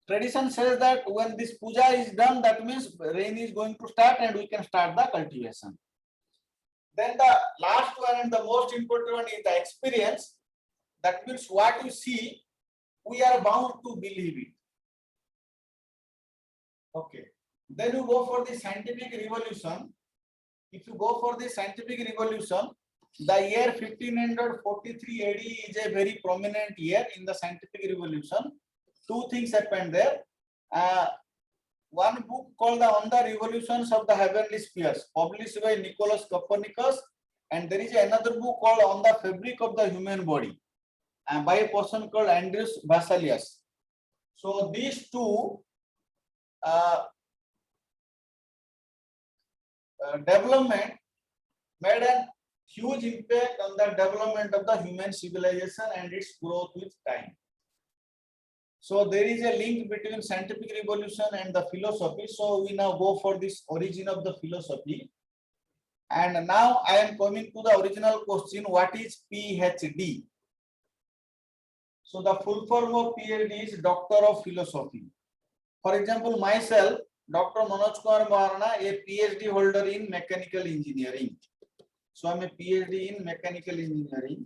tradition says that when this puja is done, that means rain is going to start and we can start the cultivation. Then the last one and the most important one is the experience. That means what you see, we are bound to believe it. Okay. Then you go for the scientific revolution. If you go for the scientific revolution, the year 1543 AD is a very prominent year in the scientific revolution. Two things happened there. One book called On the Revolutions of the Heavenly Spheres, published by Nicholas Copernicus, and there is another book called On the Fabric of the Human Body, by a person called Andreas Vesalius. So these two development made a huge impact on the development of the human civilization and its growth with time. So there is a link between scientific revolution and the philosophy. So we now go for this origin of the philosophy. And now I am coming to the original question, what is PhD? So the full form of PhD is Doctor of Philosophy. For example, myself, Dr. Manoj Kumar Moharana, a PhD holder in mechanical engineering. So I'm a PhD in mechanical engineering.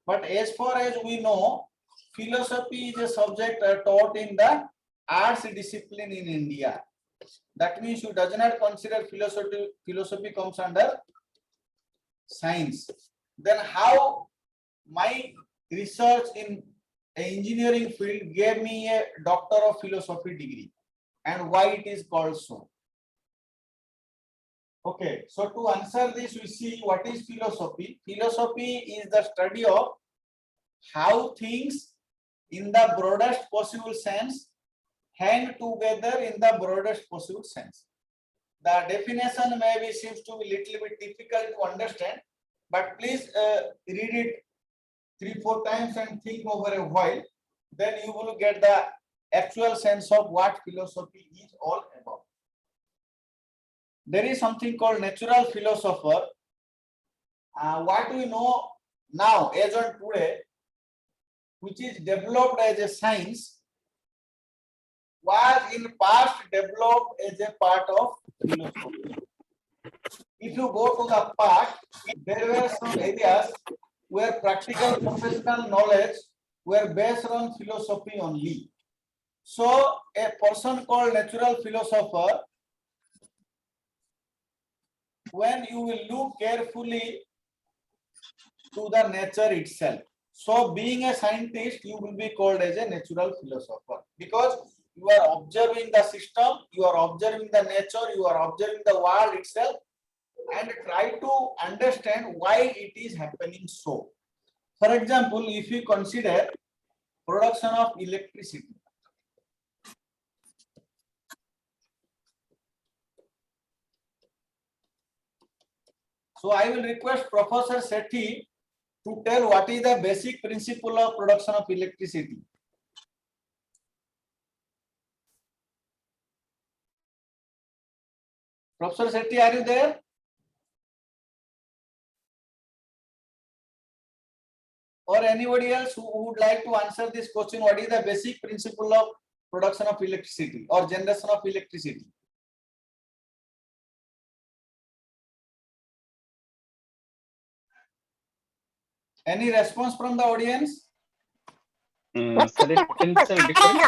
But as far as we know, philosophy is a subject taught in the arts discipline in India. That means you does not consider philosophy comes under science. Then how my research in engineering field gave me a Doctor of Philosophy degree, and why it is called so? Okay, so to answer this, we see what is philosophy. Philosophy is the study of how things in the broadest possible sense hang together in the broadest possible sense. The definition maybe seems to be little bit difficult to understand, but please read it 3-4 times and think over a while. Then you will get the actual sense of what philosophy is all about. there is something called natural philosopher. What we know now, as on today, which is developed as a science, was in past developed as a part of philosophy. If you go to the past, there were some areas where practical professional knowledge were based on philosophy only. So a person called natural philosopher, when you will look carefully to the nature itself. So being a scientist, you will be called as a natural philosopher because you are observing the system, you are observing the nature, you are observing the world itself and try to understand why it is happening so. For example, if you consider production of electricity. So I will request Professor Sethi to tell what is the basic principle of production of electricity. Professor Sethi, are you there? Or anybody else who would like to answer this question, what is the basic principle of production of electricity or generation of electricity? Any response from the audience? So the potential difference.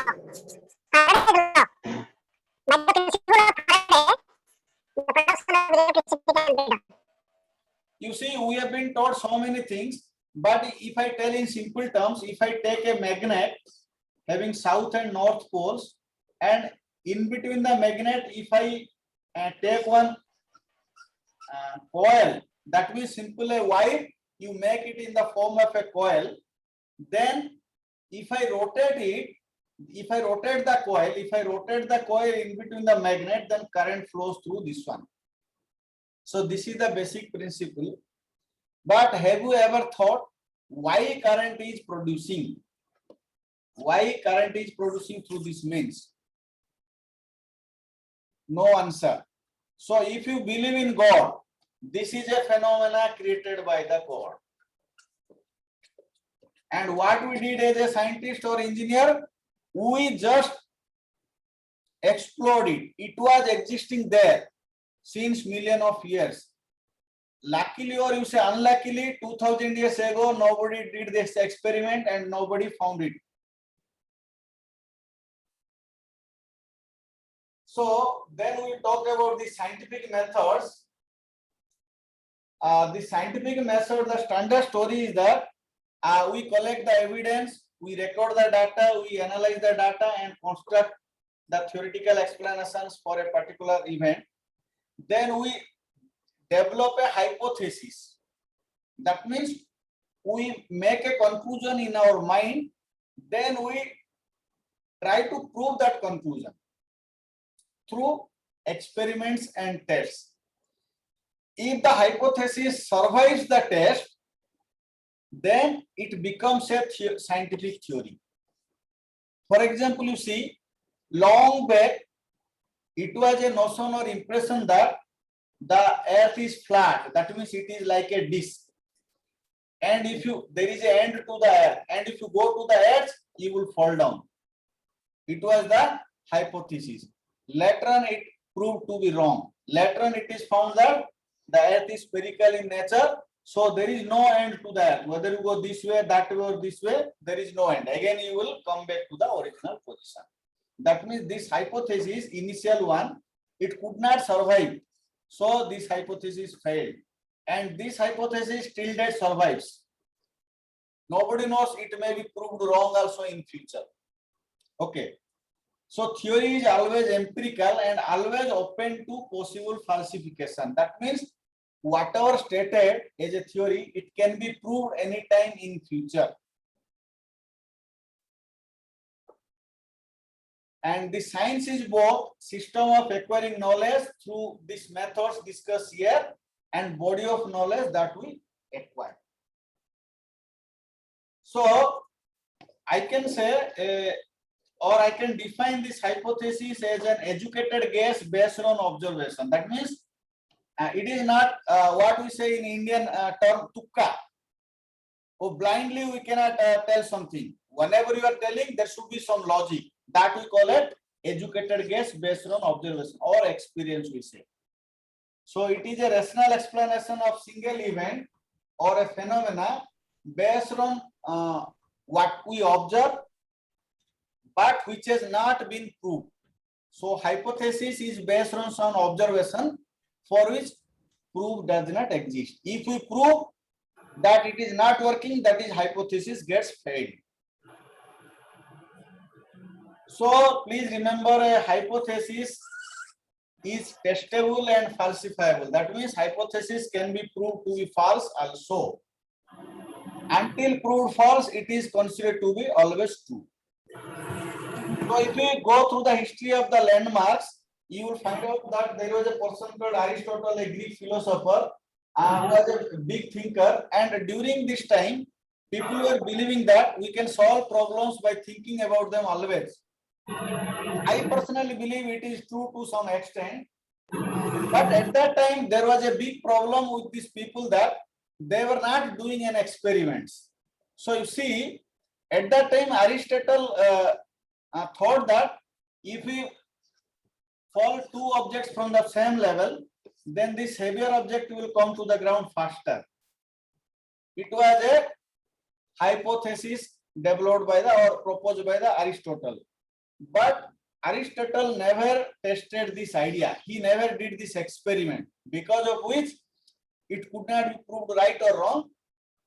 You see, we have been taught so many things, but if I tell in simple terms, if I take a magnet having south and north poles, and in between the magnet, if I take one coil, that means simply a wire, you make it in the form of a coil. Then if I rotate it, if I rotate the coil in between the magnet, then current flows through this one. So this is the basic principle. But have you ever thought why current is producing? Why current is producing through this means? No answer. So if you believe in God, this is a phenomena created by the God. And what we did as a scientist or engineer, we just explored it. It was existing there since millions of years. Luckily or you say unluckily, 2000 years ago, nobody did this experiment and nobody found it. So then we talk about the scientific methods. The scientific method, the standard story is that we collect the evidence, we record the data, we analyze the data and construct the theoretical explanations for a particular event. Then we develop a hypothesis. That means we make a conclusion in our mind, then we try to prove that conclusion through experiments and tests. If the hypothesis survives the test, then it becomes a scientific theory. For example, you see, long back, it was a notion or impression that the earth is flat. That means it is like a disc. And if there is an end to the earth, and if you go to the earth, you will fall down. It was the hypothesis. Later on, it proved to be wrong. Later on, it is found that the earth is spherical in nature. So there is no end to the earth. Whether you go this way, that way, or this way, there is no end. Again, you will come back to the original position. That means this hypothesis, initial one, it could not survive. So this hypothesis failed. And this hypothesis till date survives. Nobody knows, it may be proved wrong also in future. Okay. So theory is always empirical and always open to possible falsification. That means whatever stated as a theory, it can be proved anytime in future. And the science is both system of acquiring knowledge through these methods discussed here and body of knowledge that we acquire. So I can say, or I can define this hypothesis as an educated guess based on observation. That means It is not what we say in Indian term tukka. Oh, blindly we cannot tell something. Whenever you are telling, there should be some logic. That we call it educated guess based on observation or experience, we say. So it is a rational explanation of single event or a phenomena based on what we observe, but which has not been proved. So hypothesis is based on some observation for which proof does not exist. If we prove that it is not working, that is hypothesis gets failed. So please remember, a hypothesis is testable and falsifiable. That means hypothesis can be proved to be false also. Until proved false, it is considered to be always true. So if we go through the history of the landmarks, you will find out that there was a person called Aristotle, a Greek philosopher, who was a big thinker, and during this time, people were believing that we can solve problems by thinking about them always. I personally believe it is true to some extent, but at that time there was a big problem with these people that they were not doing an experiments. So you see, at that time Aristotle thought that if we fall two objects from the same level, then this heavier object will come to the ground faster. It was a hypothesis developed by or proposed by the Aristotle. But Aristotle never tested this idea. He never did this experiment, because of which it could not be proved right or wrong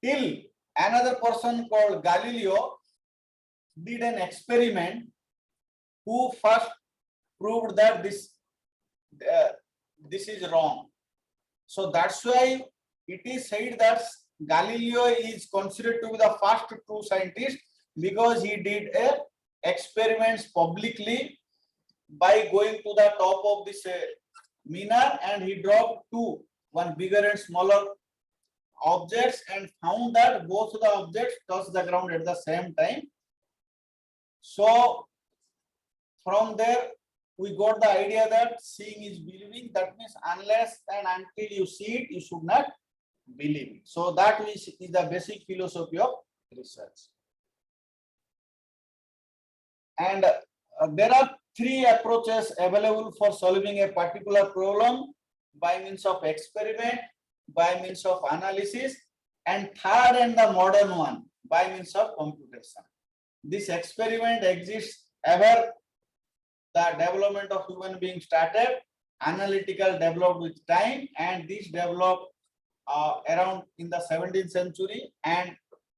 till another person called Galileo did an experiment, who first proved that this is wrong. So that's why it is said that Galileo is considered to be the first true scientist, because he did experiments publicly by going to the top of this minar, and he dropped two, one bigger and smaller objects, and found that both of the objects touched the ground at the same time. So from there we got the idea that seeing is believing. That means unless and until you see it, you should not believe it. So that is the basic philosophy of research. And there are three approaches available for solving a particular problem: by means of experiment, by means of analysis, and third and the modern one, by means of computation. This experiment exists ever the development of human being started, analytical developed with time, and this developed around in the 17th century, and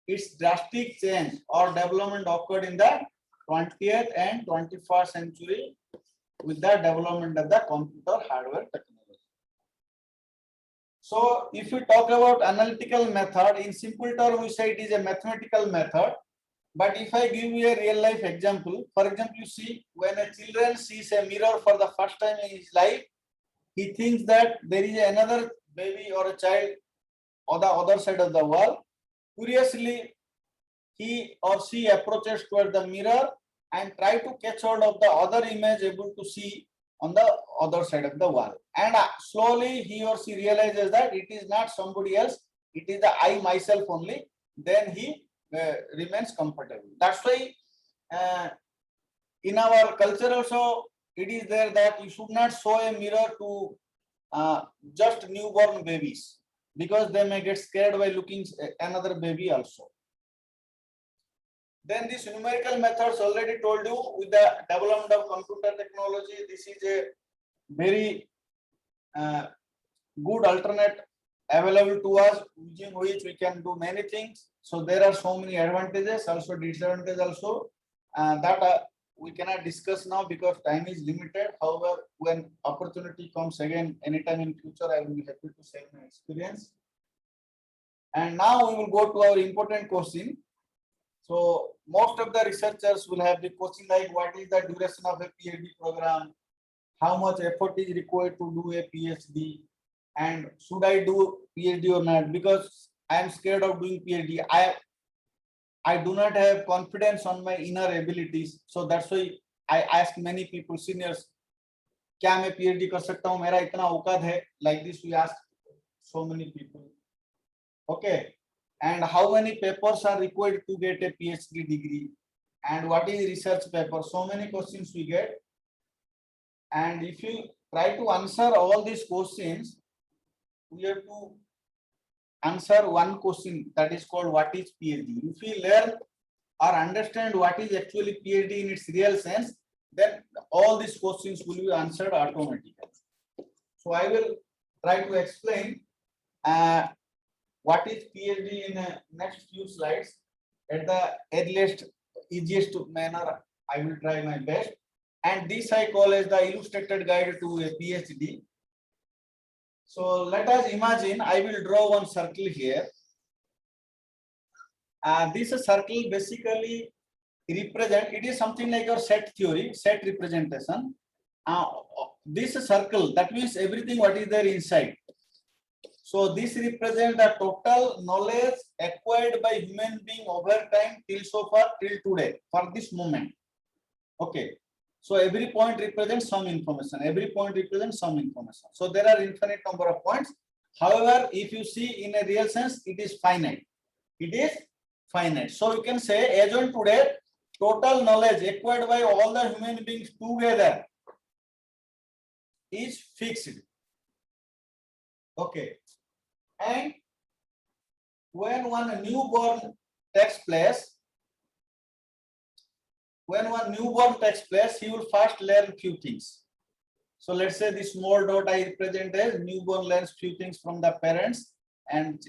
its drastic change or development occurred in the 20th and 21st century with the development of the computer hardware technology. So if we talk about analytical method, in simple terms we say it is a mathematical method. But if I give you a real life example, for example, you see, when a child sees a mirror for the first time in his life, he thinks that there is another baby or a child on the other side of the wall. Curiously, he or she approaches toward the mirror and try to catch hold of the other image able to see on the other side of the wall. And slowly he or she realizes that it is not somebody else, it is the I myself only. Then he remains comfortable. That's why in our culture also it is there that you should not show a mirror to just newborn babies, because they may get scared by looking another baby also. Then these numerical methods already told you, with the development of computer technology, this is a very good alternate available to us, using which we can do many things. So there are so many advantages, also disadvantages also, that we cannot discuss now because time is limited. However, when opportunity comes again anytime in future, I will be happy to share my experience. And now we will go to our important question. So most of the researchers will have the question like, what is the duration of a PhD program? How much effort is required to do a PhD? And should I do PhD or not? Because I am scared of doing PhD. I do not have confidence on my inner abilities. So that's why I ask many people, seniors, क्या मैं PhD कर सकता हूँ, मेरा इतना औकात है, like this we ask so many people. Okay, and how many papers are required to get a PhD degree, and what is research paper? So many questions we get, and if you try to answer all these questions, we have to answer one question, that is called what is PhD. If we learn or understand what is actually PhD in its real sense, then all these questions will be answered automatically. So I will try to explain what is PhD in next few slides at the earliest, easiest manner. I will try my best. And this I call as the illustrated guide to a PhD. So let us imagine I will draw one circle here. This circle basically represent, it is something like your set theory, set representation. This circle, that means everything what is there inside. So this represents the total knowledge acquired by human being over time till so far, till today, for this moment. Okay. So every point represents some information. Every point represents some information. So there are infinite number of points. However, if you see in a real sense, it is finite. It is finite. So you can say, as on today, total knowledge acquired by all the human beings together is fixed. Okay. And when one newborn takes place, he will first learn few things. So let's say this small dot I represent as newborn learns few things from the parents and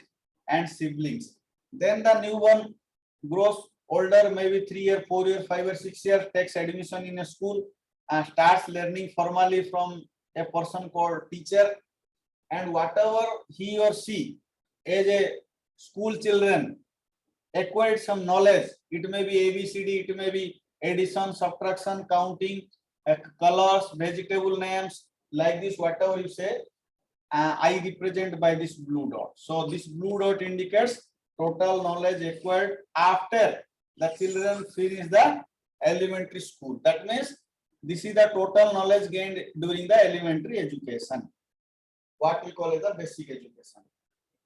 siblings. Then the newborn grows older, maybe 3 years, 4 years, 5 or 6 years, takes admission in a school and starts learning formally from a person called teacher. And whatever he or she as a school children acquired some knowledge, it may be ABCD, it may be addition, subtraction, counting, colors, vegetable names, like this, whatever you say, I represent by this blue dot. So this blue dot indicates total knowledge acquired after the children finish the elementary school. That means this is the total knowledge gained during the elementary education, what we call as the basic education.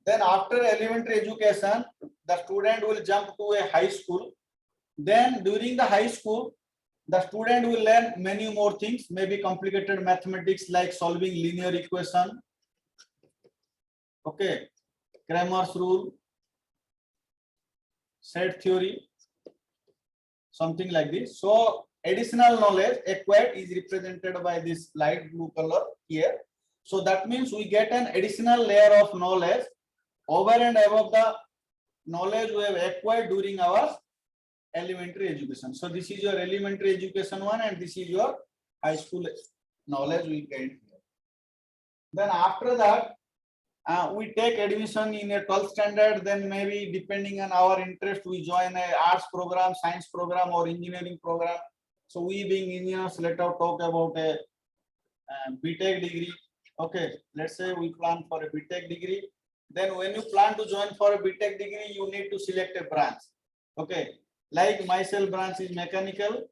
Then after elementary education, the student will jump to a high school. Then during the high school, the student will learn many more things, maybe complicated mathematics like solving linear equation, okay, Cramer's rule, set theory, something like this. So additional knowledge acquired is represented by this light blue color here. So that means we get an additional layer of knowledge over and above the knowledge we have acquired during our elementary education. So this is your elementary education one, and this is your high school knowledge we gained here. Then after that, we take admission in a 12th standard. Then maybe depending on our interest, we join a arts program, science program, or engineering program. So we being engineers, let us talk about a BTech degree. Okay, let's say we plan for a BTech degree. Then when you plan to join for a BTech degree, you need to select a branch. Okay, like myself, branch is mechanical.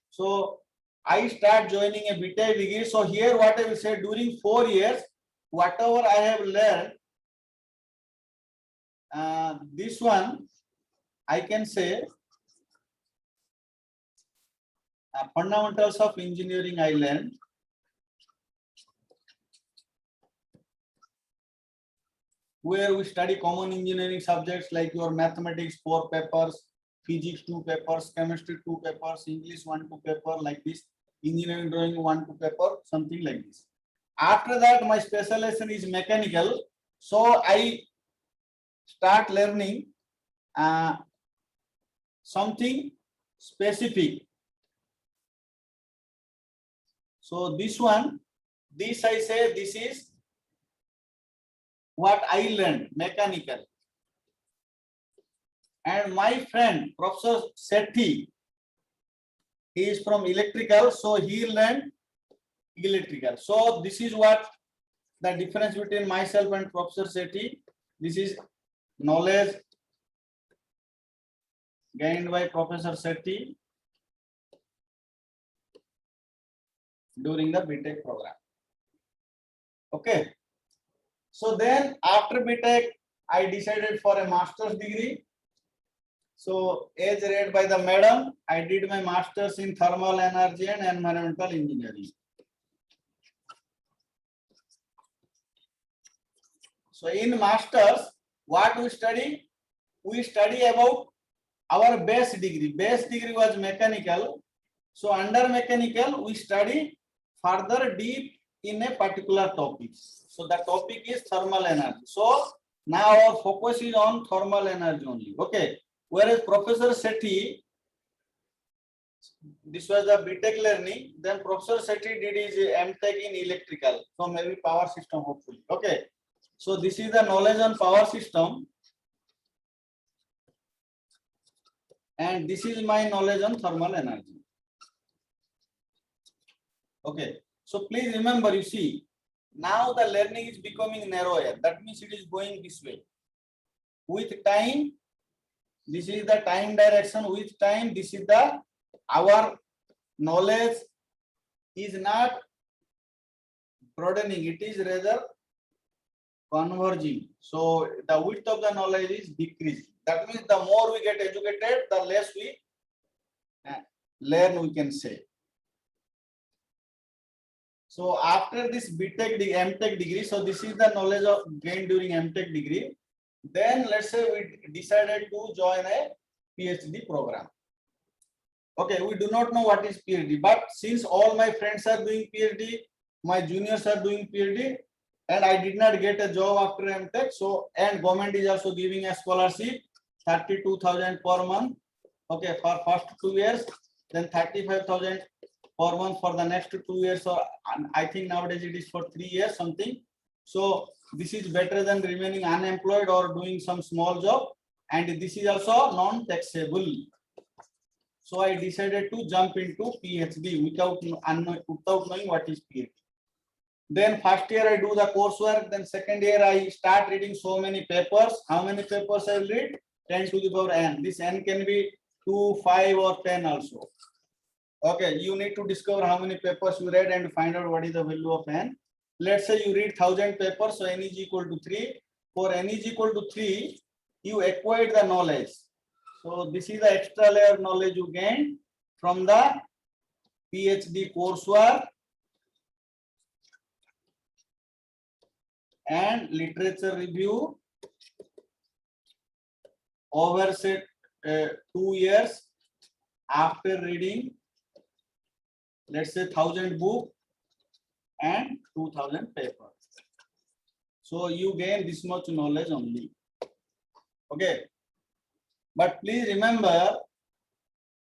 So I start joining a BTech degree. So here what I will say, during 4 years, whatever I have learned, this one I can say fundamentals of engineering I learned. Where we study common engineering subjects like your mathematics 4 papers, physics 2 papers, chemistry 2 papers, English 1-2 paper, like this, engineering drawing 1-2 paper, something like this. After that, my specialization is mechanical. So I start learning something specific. So this one, this I say, this is what I learned, mechanical. And my friend, Professor Sethi, he is from electrical, so he learned electrical. So this is what the difference between myself and Professor Sethi. This is knowledge gained by Professor Sethi. during the BTech program. Okay. So then after BTech, I decided for a master's degree. So as read by the madam, I did my master's in thermal energy and environmental engineering. So in masters, what we study? We study about our base degree. Base degree was mechanical. So under mechanical, we study further deep in a particular topic. So the topic is thermal energy. So now our focus is on thermal energy only. Okay. Whereas Professor Sethi, this was the BTech learning, then Professor Sethi did his MTech in electrical. So maybe power system hopefully. Okay. So this is the knowledge on power system. And this is my knowledge on thermal energy. Okay. So please remember, you see, now the learning is becoming narrower. That means it is going this way. With time, this is the time direction. With time, this is the our knowledge is not broadening. It is rather converging. So the width of the knowledge is decreasing. That means the more we get educated, the less we learn, we can say. So after this BTech, the MTech degree, so this is the knowledge of gained during MTech degree. Then let's say we decided to join a PhD program. Okay, we do not know what is PhD, but since all my friends are doing PhD, my juniors are doing PhD, and I did not get a job after MTech. So, and government is also giving a scholarship, 32,000 per month. Okay, for first 2 years, then 35,000 per month for the next 2 years, or I think nowadays it is for 3 years something. So this is better than remaining unemployed or doing some small job, and this is also non-taxable. So I decided to jump into PhD without knowing what is PhD. Then first year I do the coursework, then second year I start reading so many papers. How many papers I will read? 10 to the power n. This n can be 2, 5 or 10 also. Okay, you need to discover how many papers you read and find out what is the value of n. Let's say you read 1000 papers, so n is equal to 3. For n is equal to 3, you acquired the knowledge. So this is the extra layer knowledge you gain from the PhD coursework and literature review over say 2 years after reading, let's say 1000 books and 2000 papers. So you gain this much knowledge only. Okay. But please remember,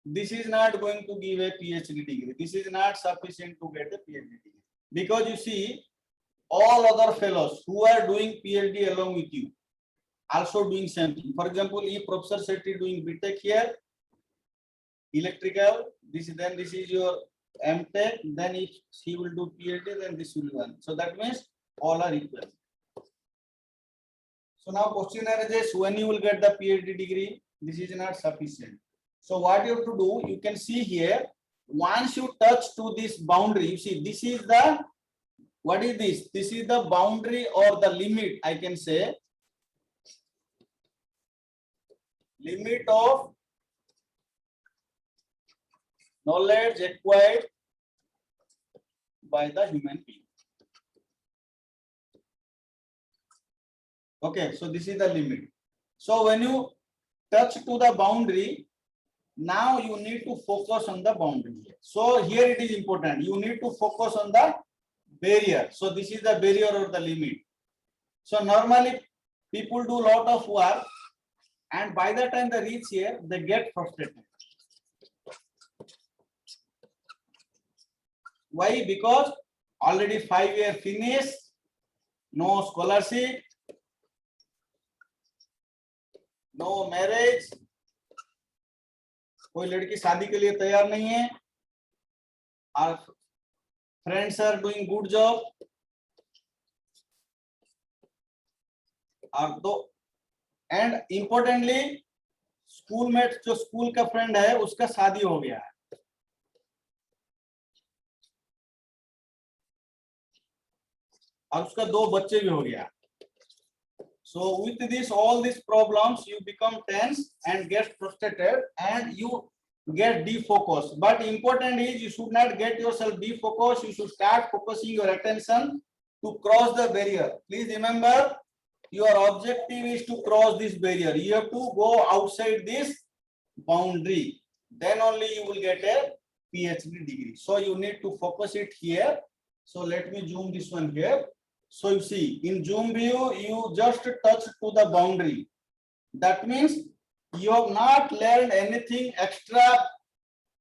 this is not going to give a PhD degree. This is not sufficient to get a PhD degree. Because you see, all other fellows who are doing PhD along with you, also doing same thing. For example, if Professor Sethi doing BTech here, electrical, this is your MTech, then if he will do PhD, then this will be one. So that means all are equal. So now question arises, when you will get the PhD degree? This is not sufficient. So what you have to do, you can see here, once you touch to this boundary, you see this is the, what is this? This is the boundary or the limit, I can say, limit of knowledge acquired by the human being. Okay, so this is the limit. So when you touch to the boundary, now you need to focus on the boundary. So here it is important. You need to focus on the barrier. So this is the barrier or the limit. So normally people do a lot of work, and by the time they reach here, they get frustrated. Why? Because already 5 years finished, no scholarship, no marriage, कोई लड़की शादी के लिए तैयार नहीं है, और friends are doing good job, और दो, and importantly schoolmate जो स्कूल का फ्रेंड है उसका शादी हो गया है. और उसका 2 बच्चे भी हो गया. So with this, all these problems, you become tense and get frustrated and you get defocused. But important is you should not get yourself defocused. You should start focusing your attention to cross the barrier. Please remember, your objective is to cross this barrier. You have to go outside this boundary. Then only you will get a PhD degree. So you need to focus it here. So let me zoom this one here. So you see, in zoom view, you just touch to the boundary. That means you have not learned anything extra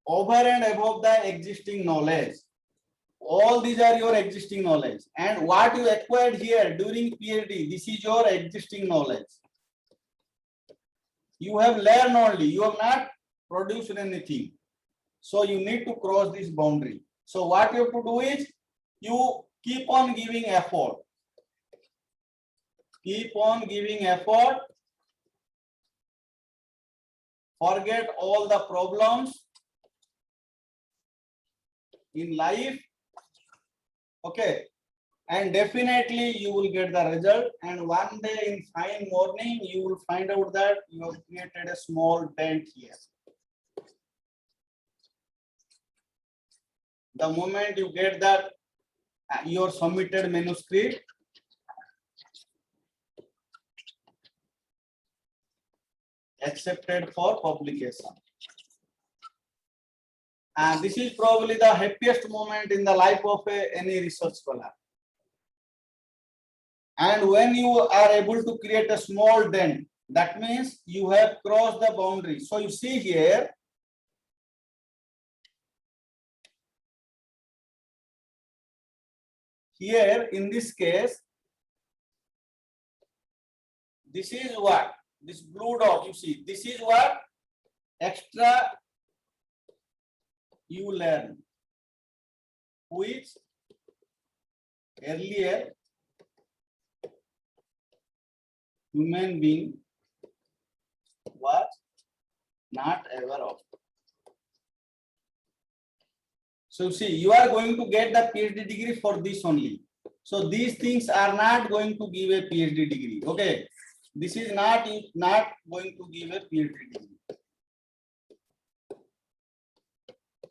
over and above the existing knowledge. All these are your existing knowledge. And what you acquired here during PhD, this is your existing knowledge. You have learned only, you have not produced anything. So you need to cross this boundary. So what you have to do is, you keep on giving effort. Keep on giving effort. Forget all the problems in life. Okay. And definitely you will get the result. And one day in fine morning, you will find out that you have created a small dent here. The moment you get that your submitted manuscript, accepted for publication. And this is probably the happiest moment in the life of any research scholar. And when you are able to create a small dent, that means you have crossed the boundary. So you see here, in this case, this is what? This blue dot, you see, this is what extra you learn, which earlier human being was not aware of. So see, you are going to get the PhD degree for this only. So these things are not going to give a PhD degree. Okay. This is not going to give a PhD degree.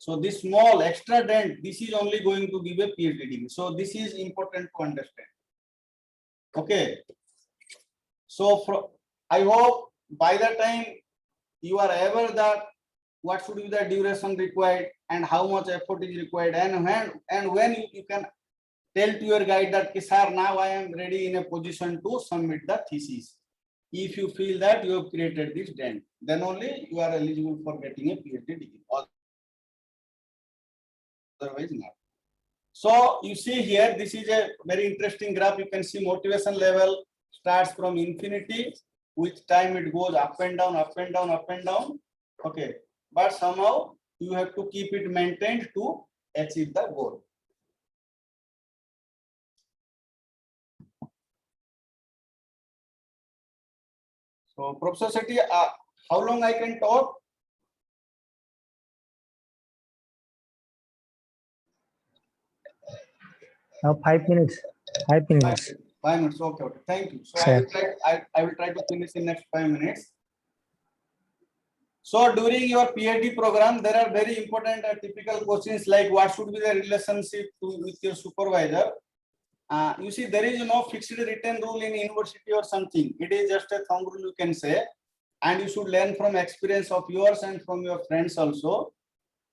So this small extra dent, this is only going to give a PhD degree. So this is important to understand. Okay. So I hope by the time you are aware that what should be the duration required and how much effort is required, and when you can tell to your guide that, sir, now I am ready in a position to submit the thesis. If you feel that you have created this dent, then only you are eligible for getting a PhD degree. Otherwise not. So you see here, this is a very interesting graph. You can see motivation level starts from infinity. With time it goes up and down, up and down, up and down. Okay. But somehow you have to keep it maintained to achieve the goal. So Professor Sethi, how long I can talk? Now 5 minutes. 5 minutes. 5 minutes. Okay. Thank you. So I will try to finish in next 5 minutes. So during your PhD program, there are very important typical questions like what should be the relationship with your supervisor. You see, there is no fixed written rule in university or something. It is just a thumb rule, you can say, and you should learn from experience of yours and from your friends also.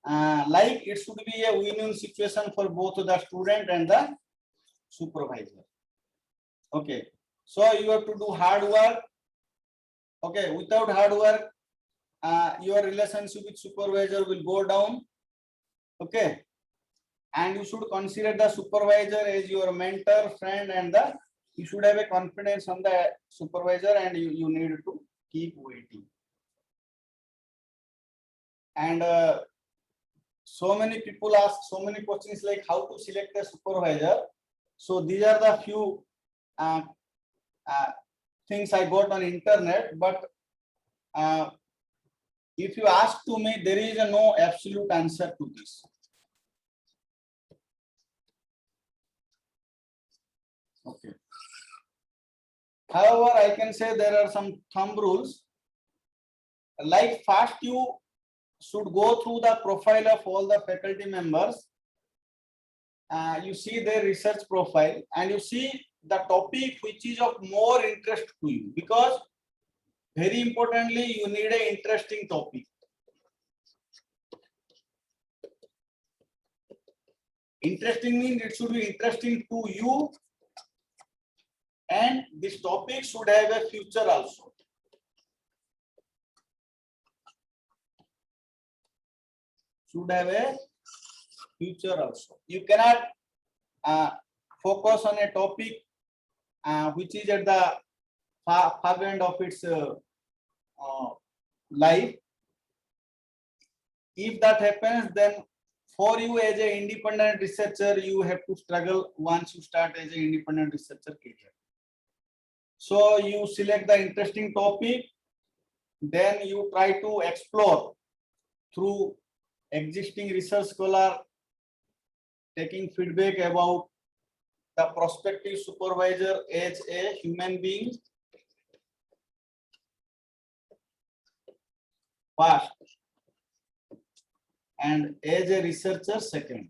Like it should be a win-win situation for both the student and the supervisor. Okay, so you have to do hard work. Okay, without hard work, your relationship with supervisor will go down. Okay, and you should consider the supervisor as your mentor, friend, and you should have a confidence on the supervisor, and you need to keep waiting. And so many people ask so many questions like how to select a supervisor. So these are the few things I got on internet, but if you ask to me, there is no absolute answer to this. However, I can say there are some thumb rules. Like first you should go through the profile of all the faculty members. You see their research profile and you see the topic which is of more interest to you, because very importantly you need an interesting topic. Interesting means it should be interesting to you, and this topic should have a future also. Should have a future also. You cannot focus on a topic which is at the far end of its life. If that happens, then for you as an independent researcher, you have to struggle once you start as an independent researcher career. So you select the interesting topic, then you try to explore through existing research scholar, taking feedback about the prospective supervisor as a human being first, and as a researcher second.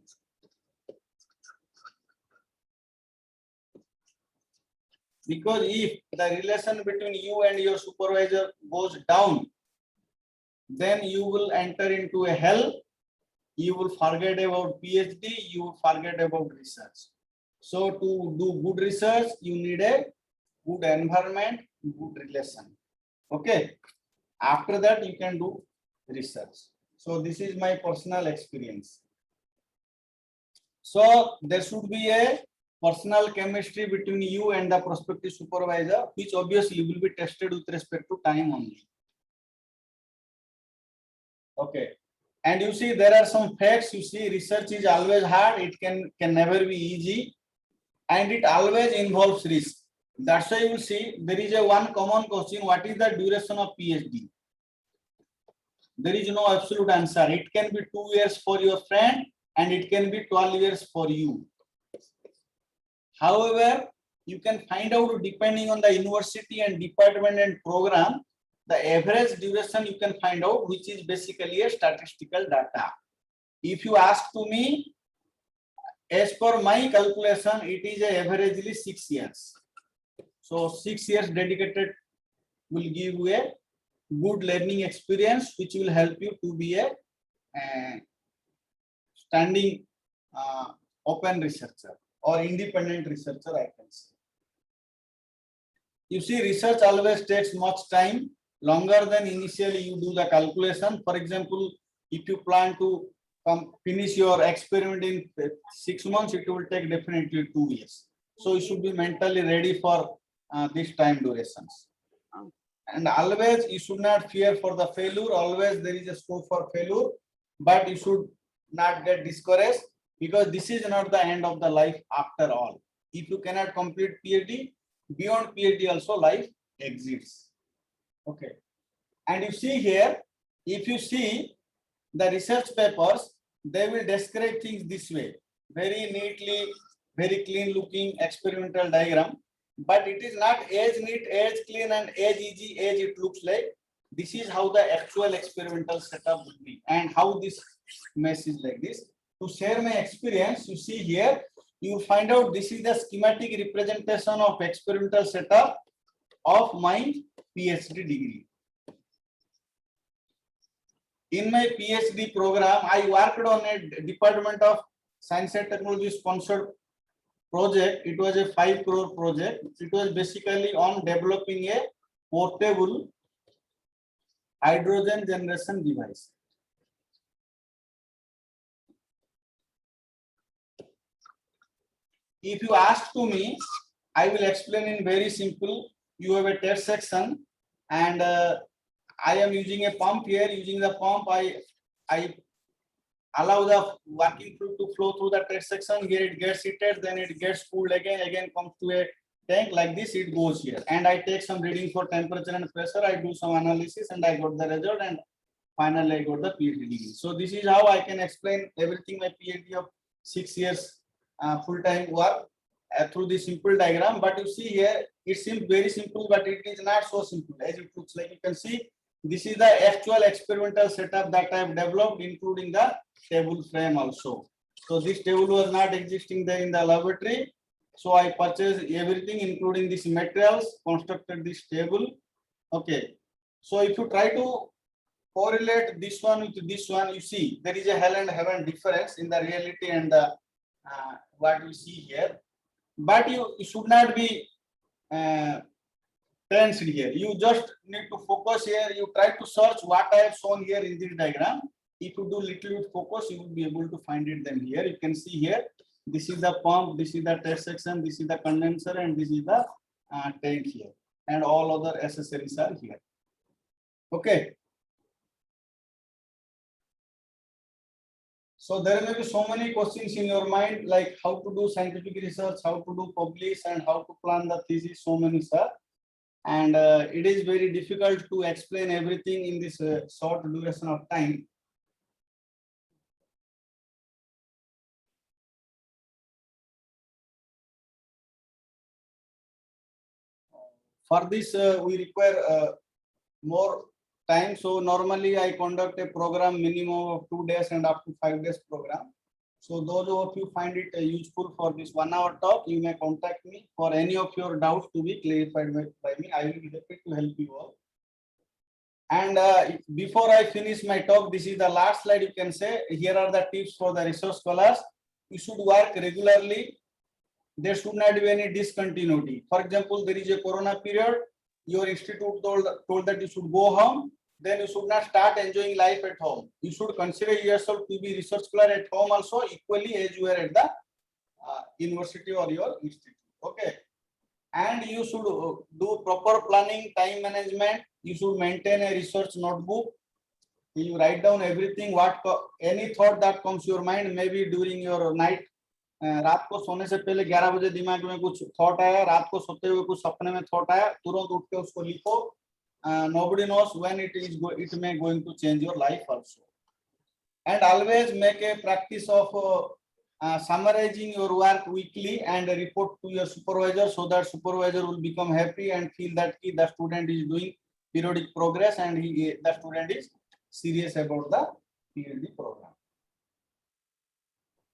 Because if the relation between you and your supervisor goes down, then you will enter into a hell. You will forget about PhD, you will forget about research. So to do good research, you need a good environment, good relation. Okay. After that, you can do research. So this is my personal experience. So there should be a personal chemistry between you and the prospective supervisor, which obviously will be tested with respect to time only. Okay. And you see, there are some facts. You see, research is always hard. It can never be easy, and it always involves risk. That's why you will see there is a one common question: what is the duration of PhD? There is no absolute answer. It can be 2 years for your friend, and it can be 12 years for you. However, you can find out depending on the university and department and program, the average duration you can find out, which is basically a statistical data. If you ask to me, as per my calculation, it is averagely 6 years. So 6 years dedicated will give you a good learning experience, which will help you to be a standing open researcher or independent researcher, I can say. You see, research always takes much time, longer than initially you do the calculation. For example, if you plan to finish your experiment in 6 months, it will take definitely 2 years. So you should be mentally ready for this time durations. And always you should not fear for the failure. Always there is a scope for failure, but you should not get discouraged, because this is not the end of the life after all. If you cannot complete PhD, beyond PhD also life exists. Okay. And you see here, if you see the research papers, they will describe things this way, very neatly, very clean looking experimental diagram, but it is not as neat, as clean and as easy as it looks like. This is how the actual experimental setup would be, and how this mess is like this. To share my experience, you see here, you will find out this is the schematic representation of experimental setup of my PhD degree. In my PhD program, I worked on a Department of Science and Technology sponsored project. It was a 5 crore project. It was basically on developing a portable hydrogen generation device. If you ask to me, I will explain in very simple. You have a test section, and I am using a pump here. Using the pump, I allow the working fluid to flow through the test section. Here it gets heated, then it gets cooled again comes to a tank like this. It goes here, and I take some reading for temperature and pressure. I do some analysis, and I got the result, and finally I got the PhD degree. So this is how I can explain everything. My PhD of 6 years full-time work, through the simple diagram, but you see here, it seems very simple, but it is not so simple as it looks like. You can see this is the actual experimental setup that I have developed, including the table frame also. So this table was not existing there in the laboratory. So I purchased everything, including these materials, constructed this table. Okay. So if you try to correlate this one with this one, you see there is a hell and heaven difference in the reality and the what we see here. But you should not be tensed here. You just need to focus here. You try to search what I have shown here in this diagram. If you do little bit focus, you will be able to find it then here. You can see here, this is the pump, this is the test section, this is the condenser, and this is the tank here. And all other accessories are here. Okay. So there may be so many questions in your mind, like how to do scientific research, how to do publish, and how to plan the thesis, so many, sir. And it is very difficult to explain everything in this short duration of time. For this, we require more time. So normally I conduct a program minimum of 2 days and up to 5 days program. So those of you find it useful for this 1 hour talk, you may contact me for any of your doubts to be clarified by me. I will be happy to help you all. And before I finish my talk, this is the last slide. You can say here are the tips for the research scholars. You should work regularly. There should not be any discontinuity. For example, there is a corona period. Your institute told that you should go home. Then you should not start enjoying life at home. You should consider yourself to be research scholar at home also equally as you are at the university or your institute. Okay. And you should do proper planning, time management. You should maintain a research notebook. You write down everything, any thought that comes to your mind, maybe during your night. रात को सोने से पहले 11 बजे दिमाग में कुछ thought आया, रात को सोते हुए कुछ सपने में थॉट आया, तुरंत उठ के उसको लिखो. Nobody knows when it may going to change your life also. And always make a practice of summarizing your work weekly and report to your supervisor, so that supervisor will become happy and feel that the student is doing periodic progress and the student is serious about the PhD program.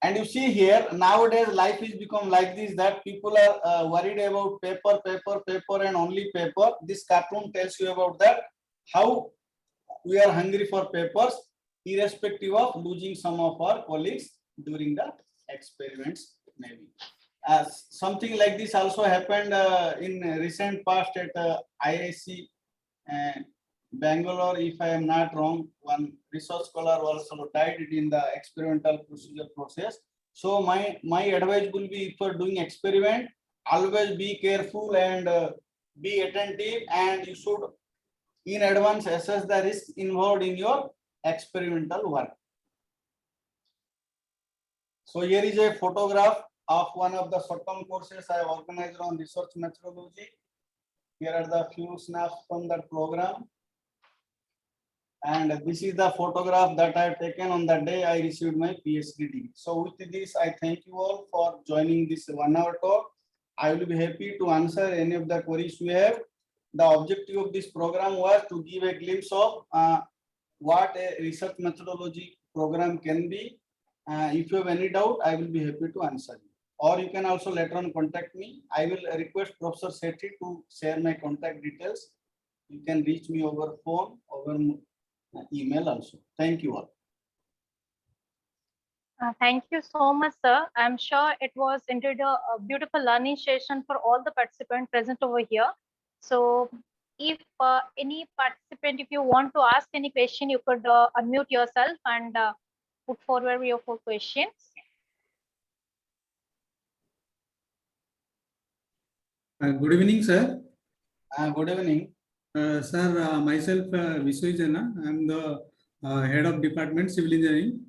And you see here, nowadays life is become like this, that people are worried about paper and only paper. This cartoon tells you about that, how we are hungry for papers, irrespective of losing some of our colleagues during the experiments maybe. Something like this also happened in recent past at IIC Bangalore, if I am not wrong. One research scholar also died in the experimental procedure process. So my advice will be, if you are doing experiment, always be careful and be attentive, and you should in advance assess the risk involved in your experimental work. So here is a photograph of one of the short-term courses I organized on research methodology. Here are the few snaps from that program. And this is the photograph that I have taken on the day I received my PhD degree. So with this, I thank you all for joining this 1 hour talk. I will be happy to answer any of the queries you have. The objective of this program was to give a glimpse of what a research methodology program can be. If you have any doubt, I will be happy to answer you. Or you can also later on contact me. I will request Professor Sethi to share my contact details. You can reach me over phone, over email also. Thank you all. Thank you so much, sir. I'm sure it was indeed a beautiful learning session for all the participants present over here. So if any participant, if you want to ask any question, you could unmute yourself and put forward your 4 questions. Good evening, sir. Good evening. Sir, myself, Vishwajana. I am the head of department civil engineering,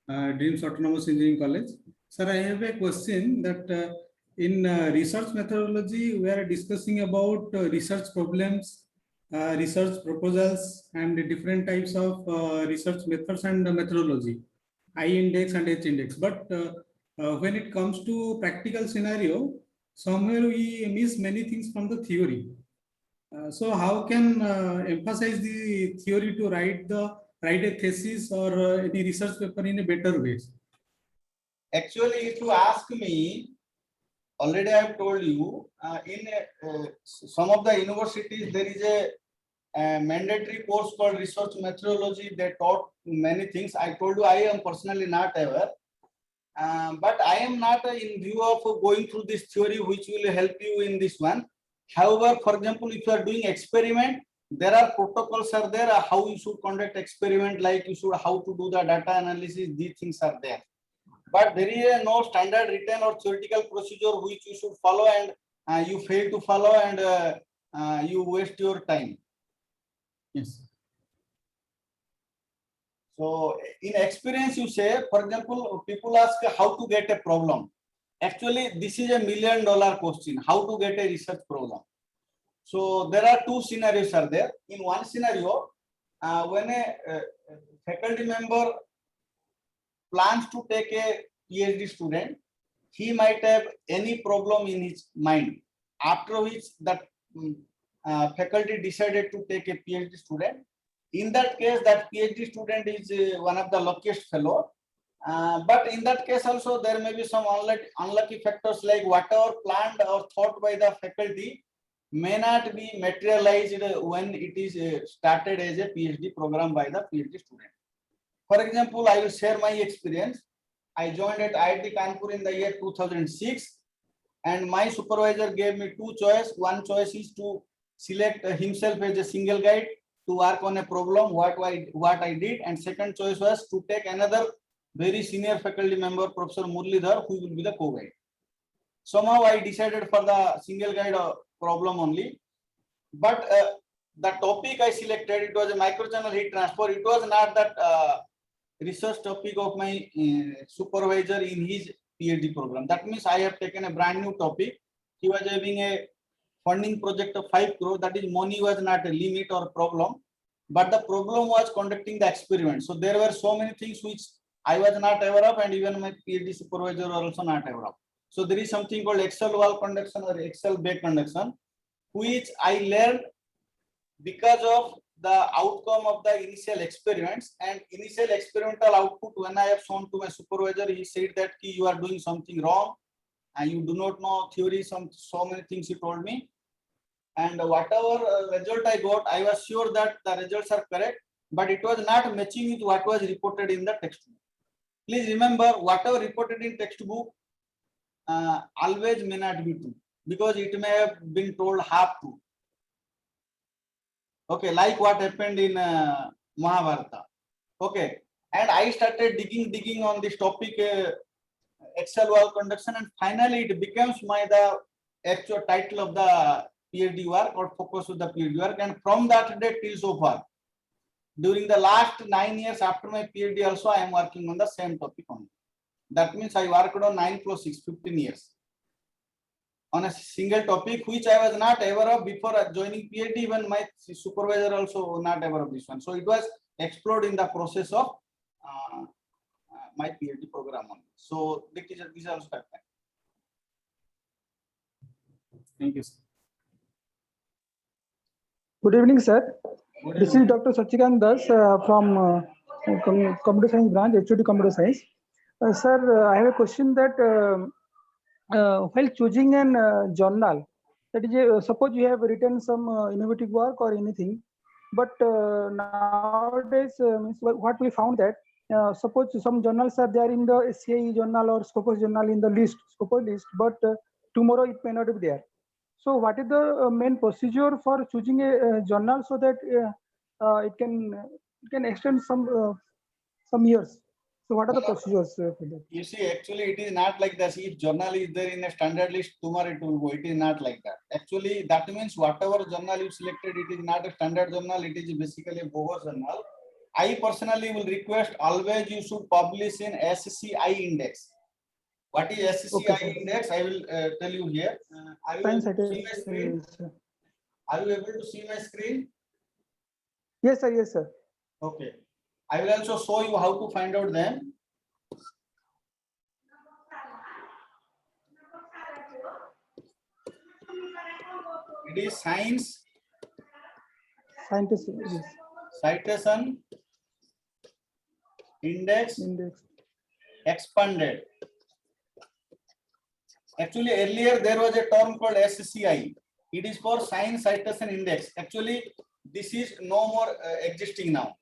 DRIEMS Autonomous Engineering College. Sir, I have a question that in research methodology, we are discussing about research problems, research proposals, and different types of research methods and methodology, I index and H index. But when it comes to practical scenario, somewhere we miss many things from the theory. So how can emphasize the theory to write a thesis or any research paper in a better way? Actually, if you ask me, already I have told you, in some of the universities there is a mandatory course called research methodology. They taught many things. I told you I am personally not aware, but I am not in view of going through this theory which will help you in this one. However, for example, if you are doing experiment, there are protocols are there how you should conduct experiment, like you should how to do the data analysis. These things are there. But there is no standard written or theoretical procedure which you should follow, and you fail to follow, and you waste your time. Yes. So in experience, you say, for example, people ask how to get a problem. Actually, this is $1 million question, how to get a research problem. So there are two scenarios are there. In one scenario, when a faculty member plans to take a PhD student, he might have any problem in his mind, after which that faculty decided to take a PhD student. In that case, that PhD student is one of the luckiest fellow. But in that case also, there may be some unlucky factors, like whatever planned or thought by the faculty may not be materialized when it is started as a PhD program by the PhD student. For example, I will share my experience. I joined at IIT Kanpur in the year 2006, and my supervisor gave me two choices. One choice is to select himself as a single guide to work on a problem, what I did, and second choice was to take another very senior faculty member, Professor Murlidhar, who will be the co-guide. Somehow I decided for the single guide problem only, but the topic I selected, it was a microchannel heat transfer. It was not that research topic of my supervisor in his PhD program. That means I have taken a brand new topic. He was having a funding project of 5 crore. That is, money was not a limit or problem, but the problem was conducting the experiment. So there were so many things which I was not aware of, and even my PhD supervisor were also not aware of. So there is something called axial wall conduction or axial bay conduction, which I learned because of the outcome of the initial experiments. And initial experimental output, when I have shown to my supervisor, he said that you are doing something wrong and you do not know theory, so many things he told me. And whatever result I got, I was sure that the results are correct, but it was not matching with what was reported in the textbook. Please remember, whatever reported in textbook always may not be true, because it may have been told half true. Okay, like what happened in Mahabharata. Okay, and I started digging on this topic, axial wall conduction, and finally it becomes the actual title of the PhD work, or focus of the PhD work. And from that day till so far, during the last 9 years after my PhD also, I am working on the same topic only. That means I worked on 9 + 6, 15 years on a single topic, which I was not aware of before joining PhD. Even my supervisor also not aware of this one. So it was explored in the process of my PhD program only. So this is also happened. Thank you, sir. Good evening, sir. This is Dr. Sachikant Das from Computer Science branch, HOD Computer Science. Sir, I have a question that while choosing an journal, that is, suppose you have written some innovative work or anything, but nowadays means what we found that suppose some journals are there in the CIE journal or Scopus journal in the list, Scopus list, but tomorrow it may not be there. So what is the main procedure for choosing a journal so that it can extend some years? So what are the procedures for that? You see, actually it is not like that. If journal is there in a standard list, tomorrow it will go. It is not like that. Actually, that means whatever journal you selected, it is not a standard journal. It is basically a bogus journal. I personally will request always you should publish in SCI index. What is SCI index? I will tell you here. Are you able to see my screen? Are you able to see my screen? Yes, sir. Yes, sir. Okay. I will also show you how to find out them. It is science Scientist. Yes. citation index Index. expanded. Actually, earlier there was a term called SCI. It is for Science Citation Index. Actually, this is no more existing now.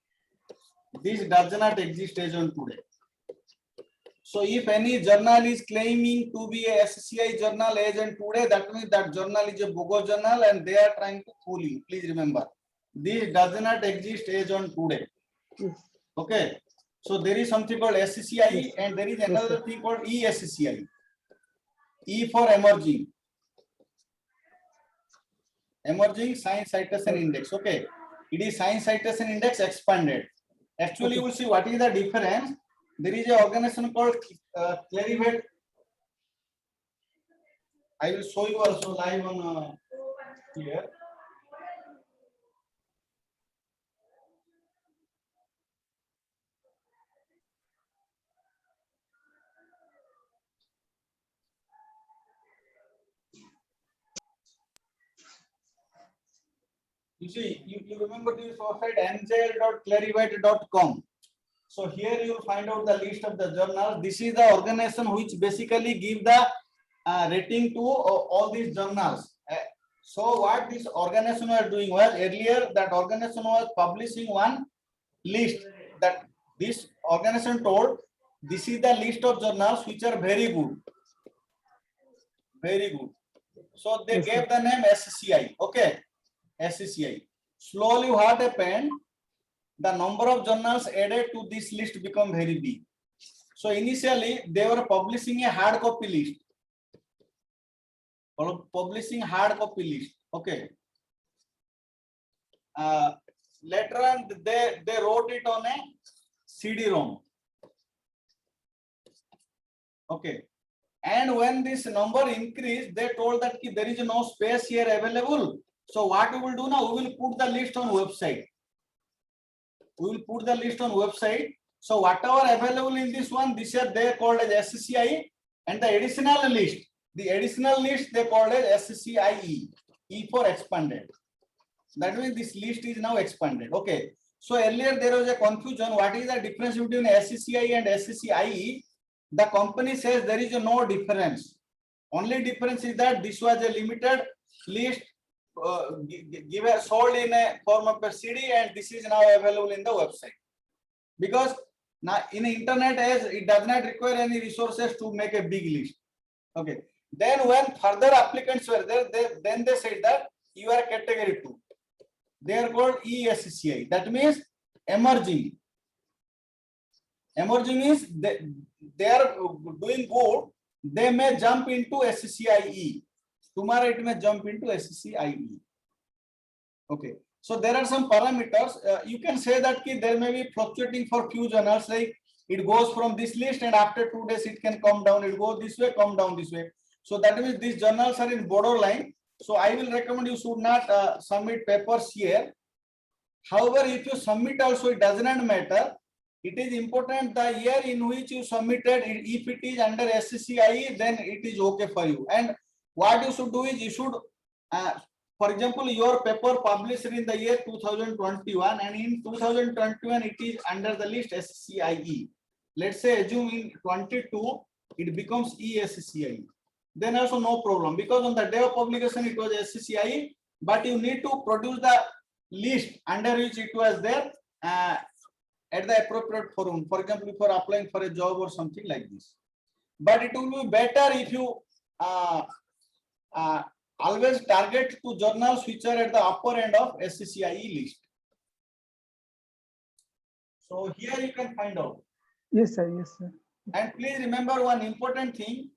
This does not exist as on today. So, if any journal is claiming to be a SCI journal as on today, that means that journal is a bogus journal and they are trying to fool you. Please remember, this does not exist as on today. Yes. Okay. So, there is something called SCI Yes. and there is Yes, another sir. thing called ESCI. E for emerging. Emerging Science Citation Index. Okay. It is Science Citation Index expanded. Actually, you will see what is the difference. There is an organization called Clarivate. I will show you also live on here. You see, you remember this website nj.clarivate.com. So here you will find out the list of the journals. This is the organization which basically give the rating to all these journals. So what this organization was doing was, earlier that organization was publishing one list, that this organization told this is the list of journals which are very good. Very good. So they Yes, gave sir. the name SCI. Okay. SCI. Slowly what happened? The number of journals added to this list become very big. So initially they were publishing a hard copy list. Publishing hard copy list. Okay. Later on they wrote it on a CD-ROM. Okay. And when this number increased, they told that there is no space here available. So what we will do now? We will put the list on website. We will put the list on website. So whatever available in this one, this year they called as SCI, and the additional list they called as SCIE, E for expanded. That means this list is now expanded. Okay. So earlier there was a confusion. What is the difference between SCI and SCIE? The company says there is no difference. Only difference is that this was a limited list sold in a form of a CD, and this is now available in the website. Because now in the internet, as it does not require any resources to make a big list. Okay. Then when further applicants were there, then they said that you are category 2. They are called ESCI. That means emerging. Emerging means they are doing good. They may jump into SCIE. Tomorrow it may jump into SCIE. Okay. So there are some parameters. You can say that there may be fluctuating for few journals, like it goes from this list and after 2 days it can come down. It goes this way, come down this way. So that means these journals are in borderline. So I will recommend you should not submit papers here. However, if you submit also, it does not matter. It is important the year in which you submitted. If it is under SCIE, then it is okay for you. And what you should do is you should, for example, your paper published in the year 2021, and in 2021 it is under the list SCIE. Let's say assume in 22 it becomes ESCIE. Then also no problem, because on the day of publication it was SCIE, but you need to produce the list under which it was there at the appropriate forum. For example, if you are applying for a job or something like this. But it will be better if you always target to journals which are at the upper end of SCIE list. So here you can find out. Yes, sir. Yes, sir. And please remember one important thing: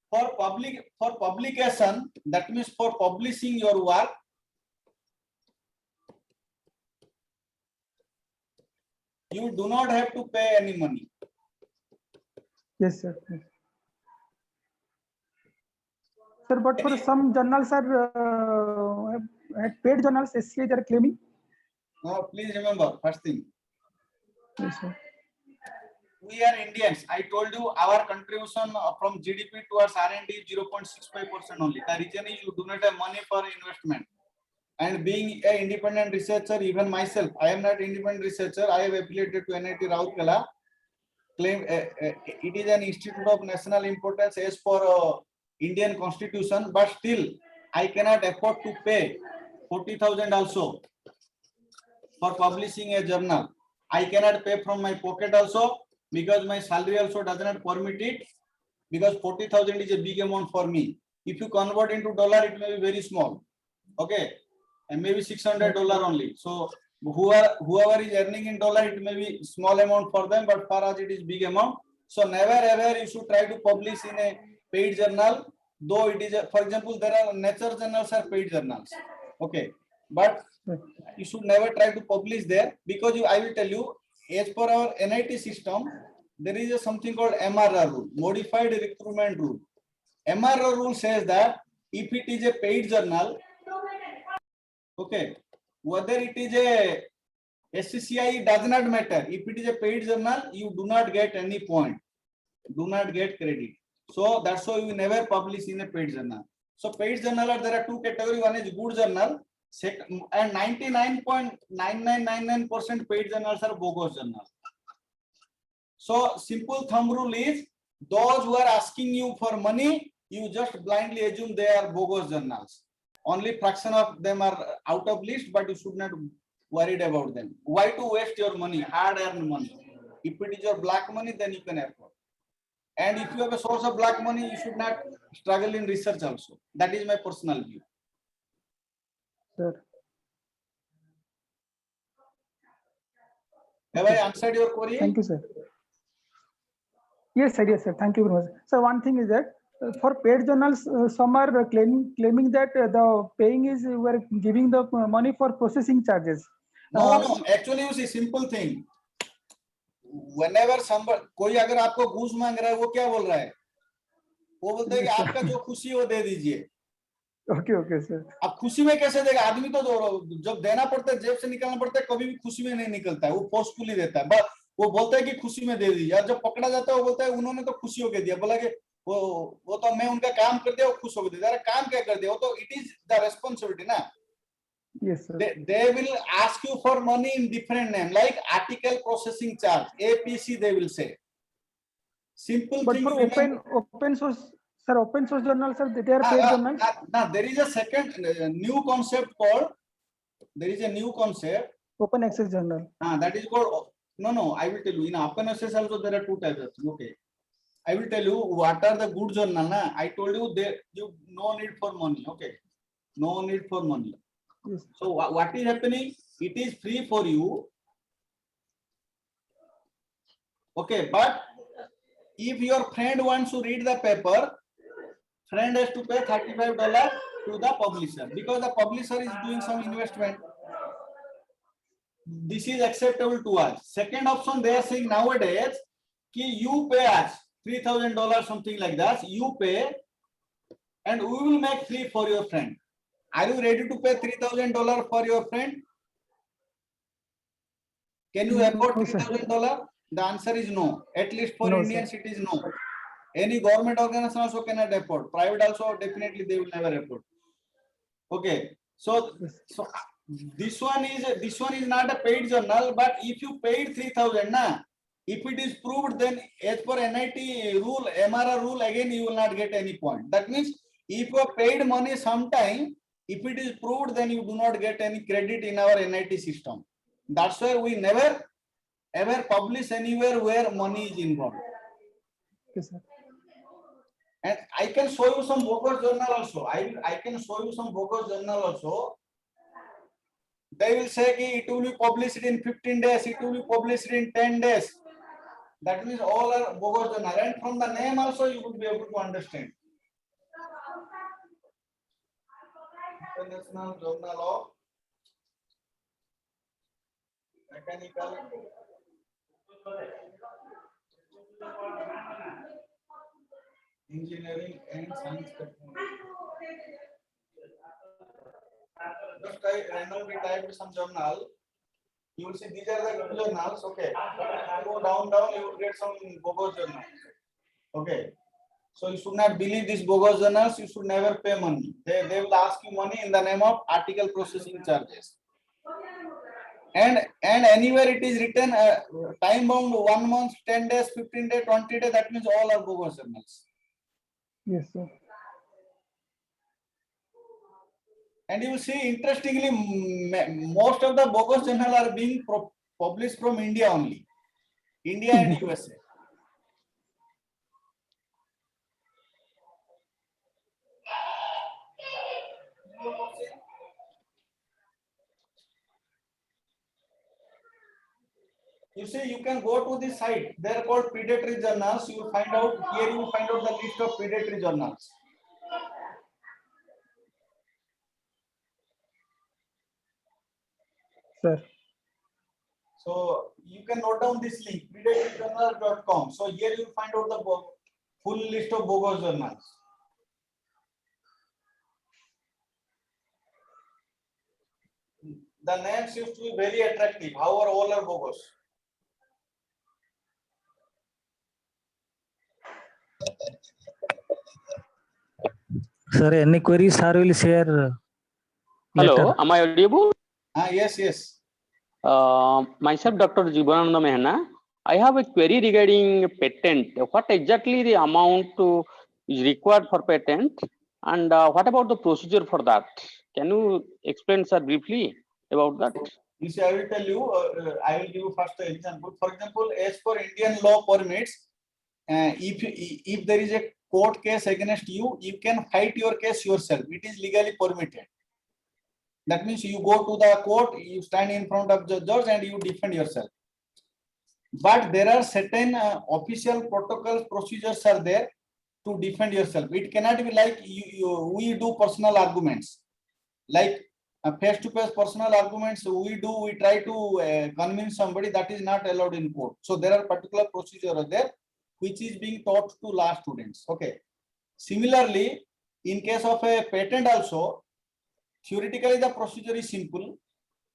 for publication, that means for publishing your work, you do not have to pay any money. Yes, sir. Yes. Sir, but for some journals are paid journals, SCI they are claiming. Now, please remember first thing. Yes, sir. we are Indians. I told you our contribution from GDP towards R&D is 0.65% only. The reason is you do not have money for investment. And being an independent researcher, even myself, I am not independent researcher. I have affiliated to NIT Rourkela. Claim it is an institute of national importance as per Indian Constitution, but still I cannot afford to pay 40,000 also for publishing a journal. I cannot pay from my pocket also because my salary also does not permit it, because 40,000 is a big amount for me. If you convert into dollar, it may be very small. Okay, and maybe $600 only. So whoever is earning in dollar, it may be small amount for them, but for us it is big amount. So never ever you should try to publish in a paid journal, though it is for example, there are nature journals are paid journals. Okay, but you should never try to publish there, because I will tell you, as per our NIT system, there is something called MRR rule, modified recruitment rule. MRR rule says that if it is a paid journal, okay, whether it is a SCCI, does not matter. If it is a paid journal, you do not get any point, do not get credit. So that's why we never publish in a paid journal. So paid journal, there are two categories. One is good journal, and 99.9999% paid journals are bogus journals. So simple thumb rule is, those who are asking you for money, you just blindly assume they are bogus journals. Only fraction of them are out of list, but you should not worried about them. Why to waste your money, hard-earned money? If it is your black money, then you can afford. And if you have a source of black money, you should not struggle in research also. That is my personal view. Sir. Have I answered your query? Thank you, sir. Yes, sir. Yes, sir. Thank you very much. So one thing is that for paid journals, some are claiming that the paying is we're giving the money for processing charges. No. Actually, you see, simple thing. Whenever somebody, कोई अगर आपको घूस मांग रहा है, वो क्या बोल रहा है? वो बोलता है कि आपका जो खुशी है वो दे दीजिए. Okay, sir. अब खुशी में कैसे देगा? आदमी तो जब देना पड़ता है, जेब से निकालना पड़ता है, कभी भी खुशी में नहीं निकलता है, वो फोर्सफुली देता है. बस वो बोलता है कि खुशी में दे दीजिए, और जब पकड़ा जाता है वो बोलता है उन्होंने तो खुशी होके दिया. बोला कि वो तो मैं उनका काम कर दिया, वो खुश होके दिया. काम क्या कर दिया? वो तो इट इज द रेस्पॉन्सिबिलिटी ना. Yes, sir. They will ask you for money in different name, like article processing charge, APC they will say. Simple but thing. for open source, sir, open source journals, sir, they are paid journals. Now there is a second new concept called, there is a new concept. Open access journal. That is called, no, I will tell you, in open access also there are two types of things. Okay, I will tell you what are the good journal. I told you you no need for money. Okay, no need for money. Yes. So what is happening? It is free for you. Okay, but if your friend wants to read the paper, friend has to pay $35 to the publisher, because the publisher is doing some investment. This is acceptable to us. Second option, they are saying nowadays, कि you pay us $3,000, something like that. You pay, and we will make free for your friend. Are you ready to pay $3,000 for your friend? Can you afford $3,000? The answer is no. At least for No, Indians, sir. it is no. Any government organization also cannot afford. Private also definitely they will never afford. Okay. So this one is not a paid journal, but if you paid 3,000, if it is proved, then as per NIT rule, MRR rule, again you will not get any point. That means if you have paid money sometime, if it is proved, then you do not get any credit in our NIT system. That's why we never ever publish anywhere where money is involved. Yes, sir. And I can show you some bogus journal also. I can show you some bogus journal also. They will say it will be published in 15 days, it will be published in 10 days. That means all are bogus journal. And from the name also you will be able to understand. International Journal of Mechanical Engineering and Science Technology. Just I randomly typed some journal. You will see these are the good journals. Okay. Go down, you will get some bogus journals. Okay. So you should not believe these bogus journals. You should never pay money. They will ask you money in the name of article processing charges. And anywhere it is written time bound 1 month, 10 days, 15 days, 20 days. That means all are bogus journals. Yes, sir. And you see, interestingly, most of the bogus journal are being published from India only, India and USA. You see, you can go to the site. They are called predatory journals. You will find out here. You will find out the list of predatory journals. Sir. So you can note down this link, predatoryjournal.com. So here you will find out the full list of bogus journals. The name seems to be very attractive. However, all are bogus. Sir, any queries, sir will share. Hello, later. am I audible? Yes. Myself, Dr. Jibananda Mehna. I have a query regarding patent. What exactly the amount is required for patent, and what about the procedure for that? Can you explain, sir, briefly about that? You see, I will tell you. I will give you first an example. For example, as per Indian law permits, if there is a court case against you, you can fight your case yourself. It is legally permitted. That means you go to the court, you stand in front of the judge and you defend yourself. But there are certain official protocols, procedures are there to defend yourself. It cannot be like we do personal arguments, like face-to-face personal arguments. We try to convince somebody. That is not allowed in court. So there are particular procedures there which is being taught to law students. Okay. Similarly, in case of a patent also, theoretically the procedure is simple,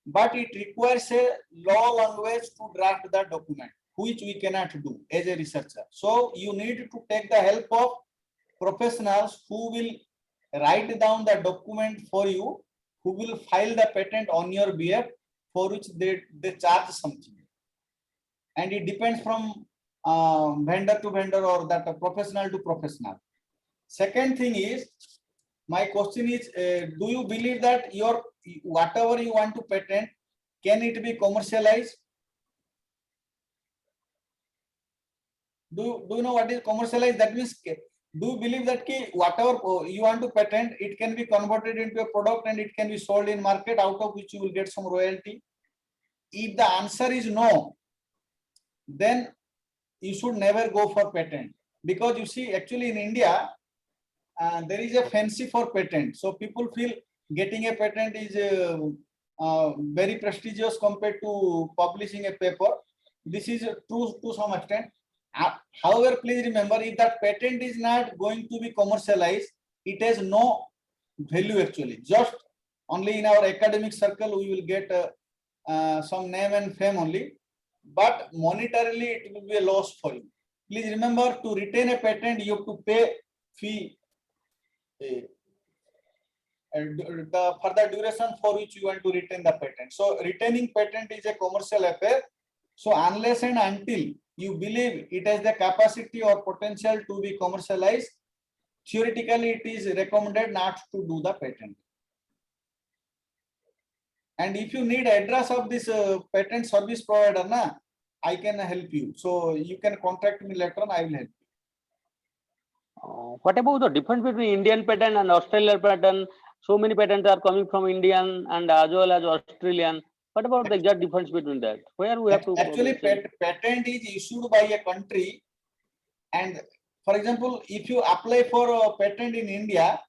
but it requires a law language to draft the document, which we cannot do as a researcher. So you need to take the help of professionals who will write down the document for you, who will file the patent on your behalf, for which they charge something. And it depends from vendor to vendor or that professional to professional. Second thing is, my question is, do you believe that your whatever you want to patent, can it be commercialized? Do you know what is commercialized? That means, do you believe that whatever you want to patent, it can be converted into a product and it can be sold in market, out of which you will get some royalty? If the answer is no, then you should never go for patent. Because you see, actually in India, there is a fancy for patent. So people feel getting a patent is very prestigious compared to publishing a paper. This is true to some extent. However, please remember, if that patent is not going to be commercialized, it has no value actually. Just only in our academic circle, we will get some name and fame only. But monetarily, it will be a loss for you. Please remember, to retain a patent, you have to pay fee for the duration for which you want to retain the patent. So retaining patent is a commercial affair. So unless and until you believe it has the capacity or potential to be commercialized, theoretically it is recommended not to do the patent. And if you need address of this patent service provider, I can help you. So you can contact me later on, I will help you. What about the difference between Indian patent and Australian patent? So many patents are coming from Indian and as well as Australian. What about the exact difference between that? Where we have to actually patent is issued by a country, and for example, if you apply for a patent in India,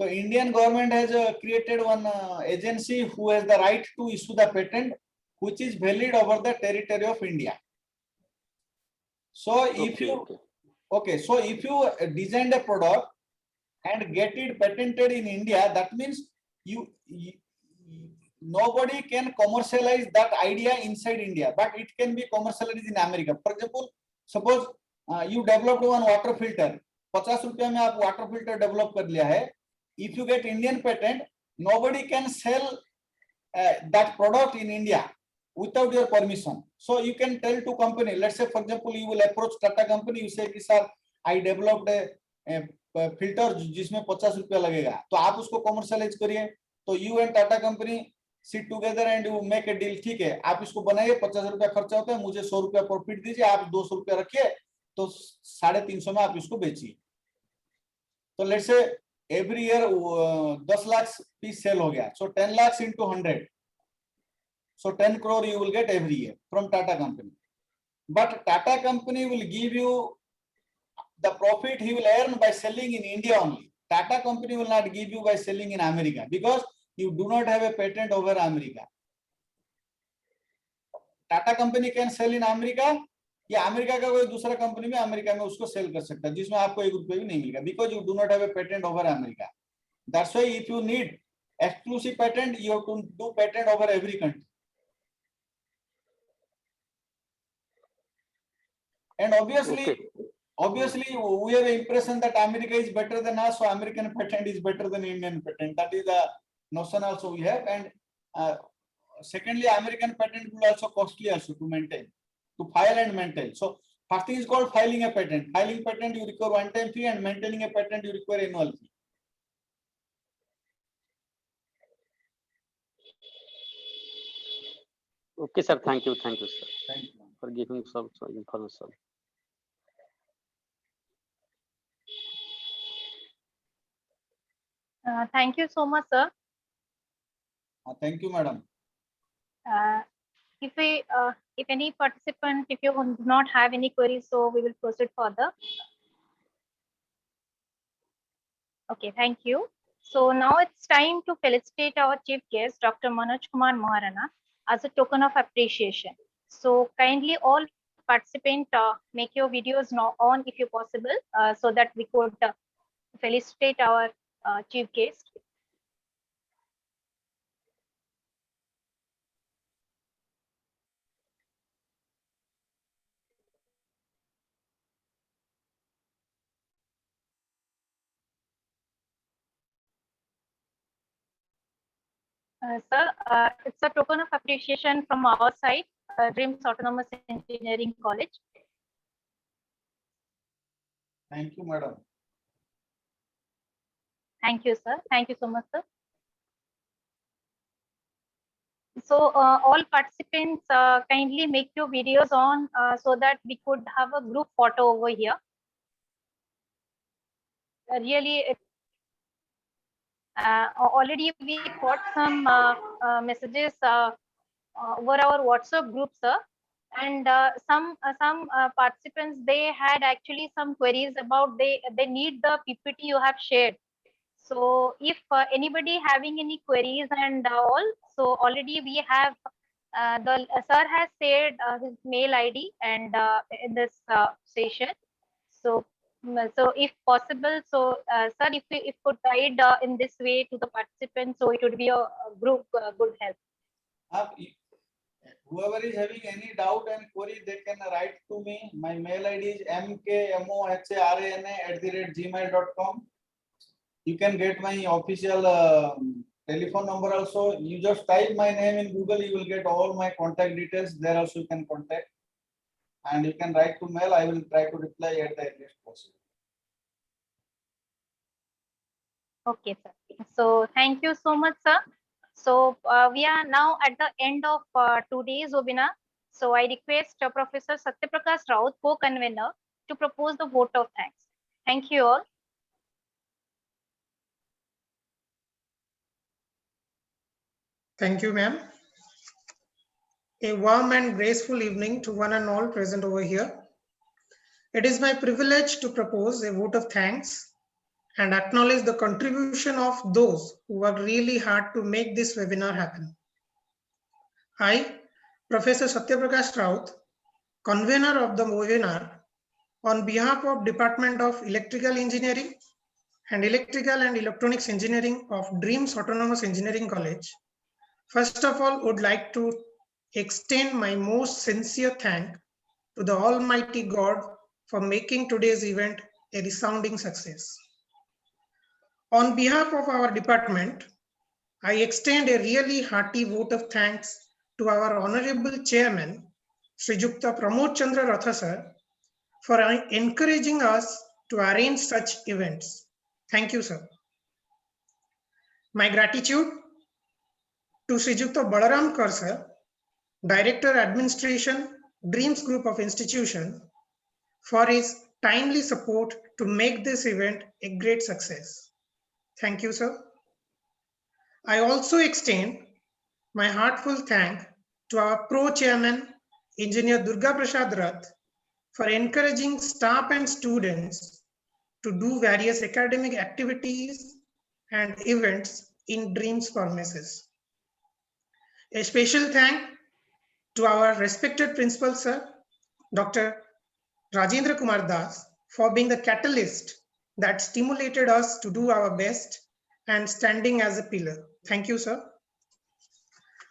so Indian government has created one agency who has the right to issue the patent, which is valid over the territory of India. So if you so if you design a product and get it patented in India, that means nobody can commercialize that idea inside India, but it can be commercialized in America. For example, suppose you developed one water filter, 50 रुपया में आप water filter develop कर लिया है. If you get Indian patent, nobody can sell that product in India without your permission. So you can tell to company, let's say for example, you will approach Tata company, you say, sir, I developed a filter जिसमें 50 रुपया लगेगा, तो आप उसको commercialize करिए. तो you and Tata company sit together and you make a deal. ठीक है, आप इसको बनाइए, 50 रुपया खर्चा होता है, मुझे 100 रुपया प्रॉफिट दीजिए, आप 200 रुपया रखिए, तो 350 में आप इसको बेचिए. तो let's say every year 10 lakh piece sale हो गया, so 10 lakhs into 100, so 10 crore you will get every year from Tata company. But Tata company will give you the profit he will earn by selling in India only. Tata company will not give you by selling in America, because you do not have a patent over America. Tata company can sell in America, या America का कोई दूसरा company में America में उसको cell कर सकता है, जिसमें आपको 1 रुपया भी नहीं मिलेगा, because you do not have a patent over America. That's why if you need exclusive patent, you have to do patent over every country. And obviously we have an impression that America is better than us, so American patent is better than Indian patent. That is the notion also we have. And secondly, American patent will also costly also to maintain, to file and maintain. So first thing is called filing a patent. Filing patent you require one-time fee, and maintaining a patent you require annual fee. Okay, sir. Thank you, sir. Thank you. For giving some information. Thank you so much, sir. Thank you, madam. If any participant, if you do not have any queries, so we will proceed further. Okay, thank you. So now it's time to felicitate our chief guest, Dr. Manoj Kumar Moharana, as a token of appreciation. So kindly all participants make your videos now on if you possible, so that we could felicitate our chief guest. Sir, it's a token of appreciation from our side, DRIEMS Autonomous Engineering College. Thank you, madam. Thank you, sir. Thank you so much, sir. So all participants kindly make your videos on so that we could have a group photo over here. Really, already we got some messages over our WhatsApp group, sir, and some participants, they had actually some queries about they need the PPT you have shared. So if anybody having any queries and all, so already we have the sir has shared his mail ID and in this session. So if possible, so sir, if you could guide in this way to the participants, so it would be a group good help. Whoever is having any doubt and query, they can write to me. My mail ID is mkmoharana@gmail.com. You can get my official telephone number also. You just type my name in Google, you will get all my contact details. There also you can contact. And you can write to mail. I will try to reply at the earliest possible. Okay, sir. So thank you so much, sir. So we are now at the end of today's webinar. So I request Professor Satyaprakash Raut, co-convener, to propose the vote of thanks. Thank you all. Thank you, ma'am. A warm and graceful evening to one and all present over here. It is my privilege to propose a vote of thanks and acknowledge the contribution of those who worked really hard to make this webinar happen. I, Professor Satyaprakash Raut, convener of the webinar, on behalf of Department of Electrical Engineering and Electrical and Electronics Engineering of DRIEMS Autonomous Engineering College, First of all, would like to extend my most sincere thanks to the Almighty God for making today's event a resounding success. On behalf of our department, I extend a really hearty vote of thanks to our Honorable Chairman, Srijukta Pramod Chandra Ratha sir, for encouraging us to arrange such events. Thank you, sir. My gratitude to Srijukta Balaram Kar sir, Director Administration, DRIEMS Group of Institution, for his timely support to make this event a great success. Thank you, sir. I also extend my heartfelt thanks to our Pro-Chairman, Engineer Durga Prasad Rath, for encouraging staff and students to do various academic activities and events in DREAMS premises. A special thank to our respected principal, sir, Dr. Rajendra Kumar Das, for being the catalyst that stimulated us to do our best and standing as a pillar. Thank you, sir.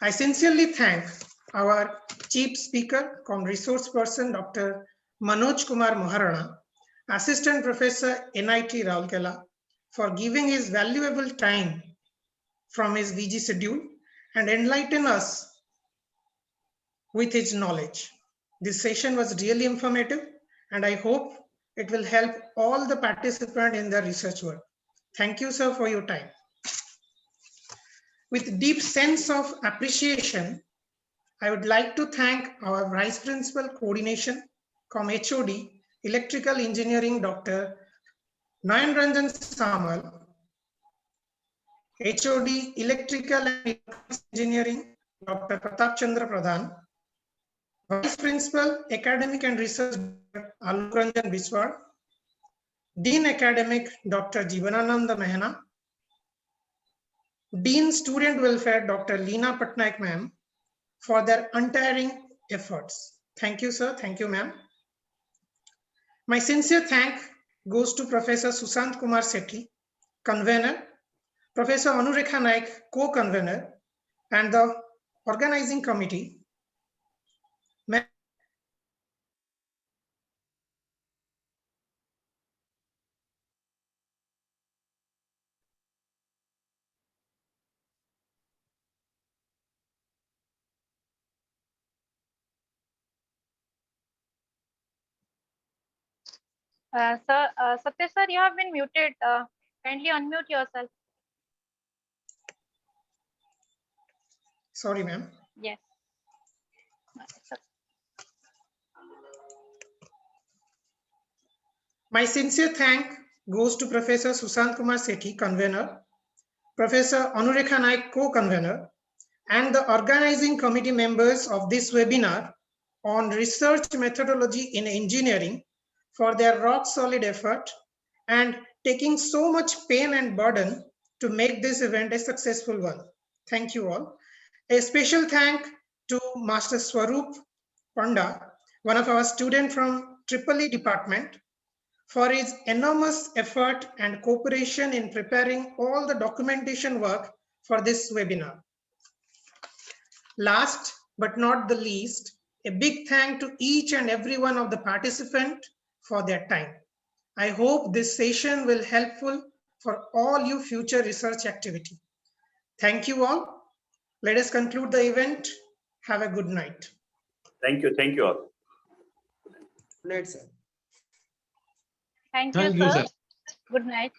I sincerely thank our chief speaker, resource person, Dr. Manoj Kumar Moharana, Assistant Professor, NIT Rourkela, for giving his valuable time from his busy schedule and enlighten us with his knowledge. This session was really informative, and I hope it will help all the participants in their research work. Thank you, sir, for your time. With deep sense of appreciation, I would like to thank our Vice Principal Coordination, HOD, Electrical Engineering, Dr. Nayan Ranjan Samal, HOD, Electrical and Engineering, Dr. Pratap Chandra Pradhan, Vice Principal, Academic and Research, Alok Ranjan Biswar, Dean Academic, Dr. Jivanananda Mehna, Dean Student Welfare, Dr. Leena Patnaik ma'am, for their untiring efforts. Thank you, sir. Thank you, ma'am. My sincere thank goes to Professor Susant Kumar Sethi, convener, Professor Anurekha Naik, co-convener, and the organizing committee. Satya sir, you have been muted. Kindly unmute yourself. Sorry, ma'am. Yes. My sincere thank goes to Professor Susant Kumar Sethi, convener, Professor Anurekha Naik, co-convener, and the organizing committee members of this webinar on research methodology in engineering for their rock solid effort and taking so much pain and burden to make this event a successful one. Thank you all. A special thank to Master Swaroop Panda, one of our students from EEE department, for his enormous effort and cooperation in preparing all the documentation work for this webinar. Last but not the least, a big thank to each and every one of the participants for their time. I hope this session will helpful for all you future research activity. Thank you all. Let us conclude the event. Have a good night. Thank you. Thank you all. Good night, sir. Thank you, sir. Good night.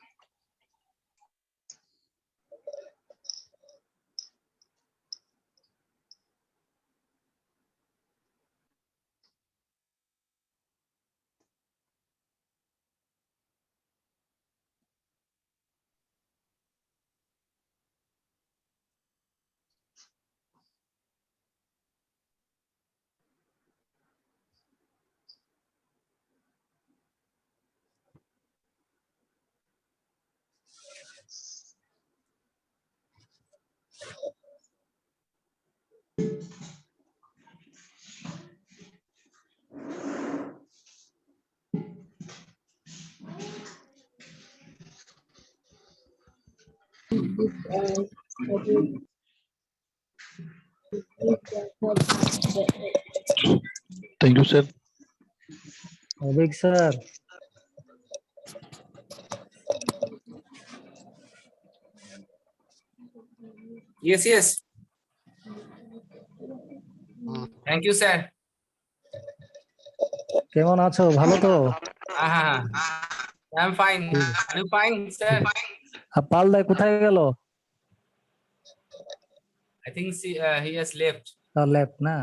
Thank you, sir. Big sir. Yes, yes. Thank you, sir. কেমন আছো? ভালো তো? I'm fine. Are you fine, sir? পালদায় কোথায় গেল? I think he has left. Left না?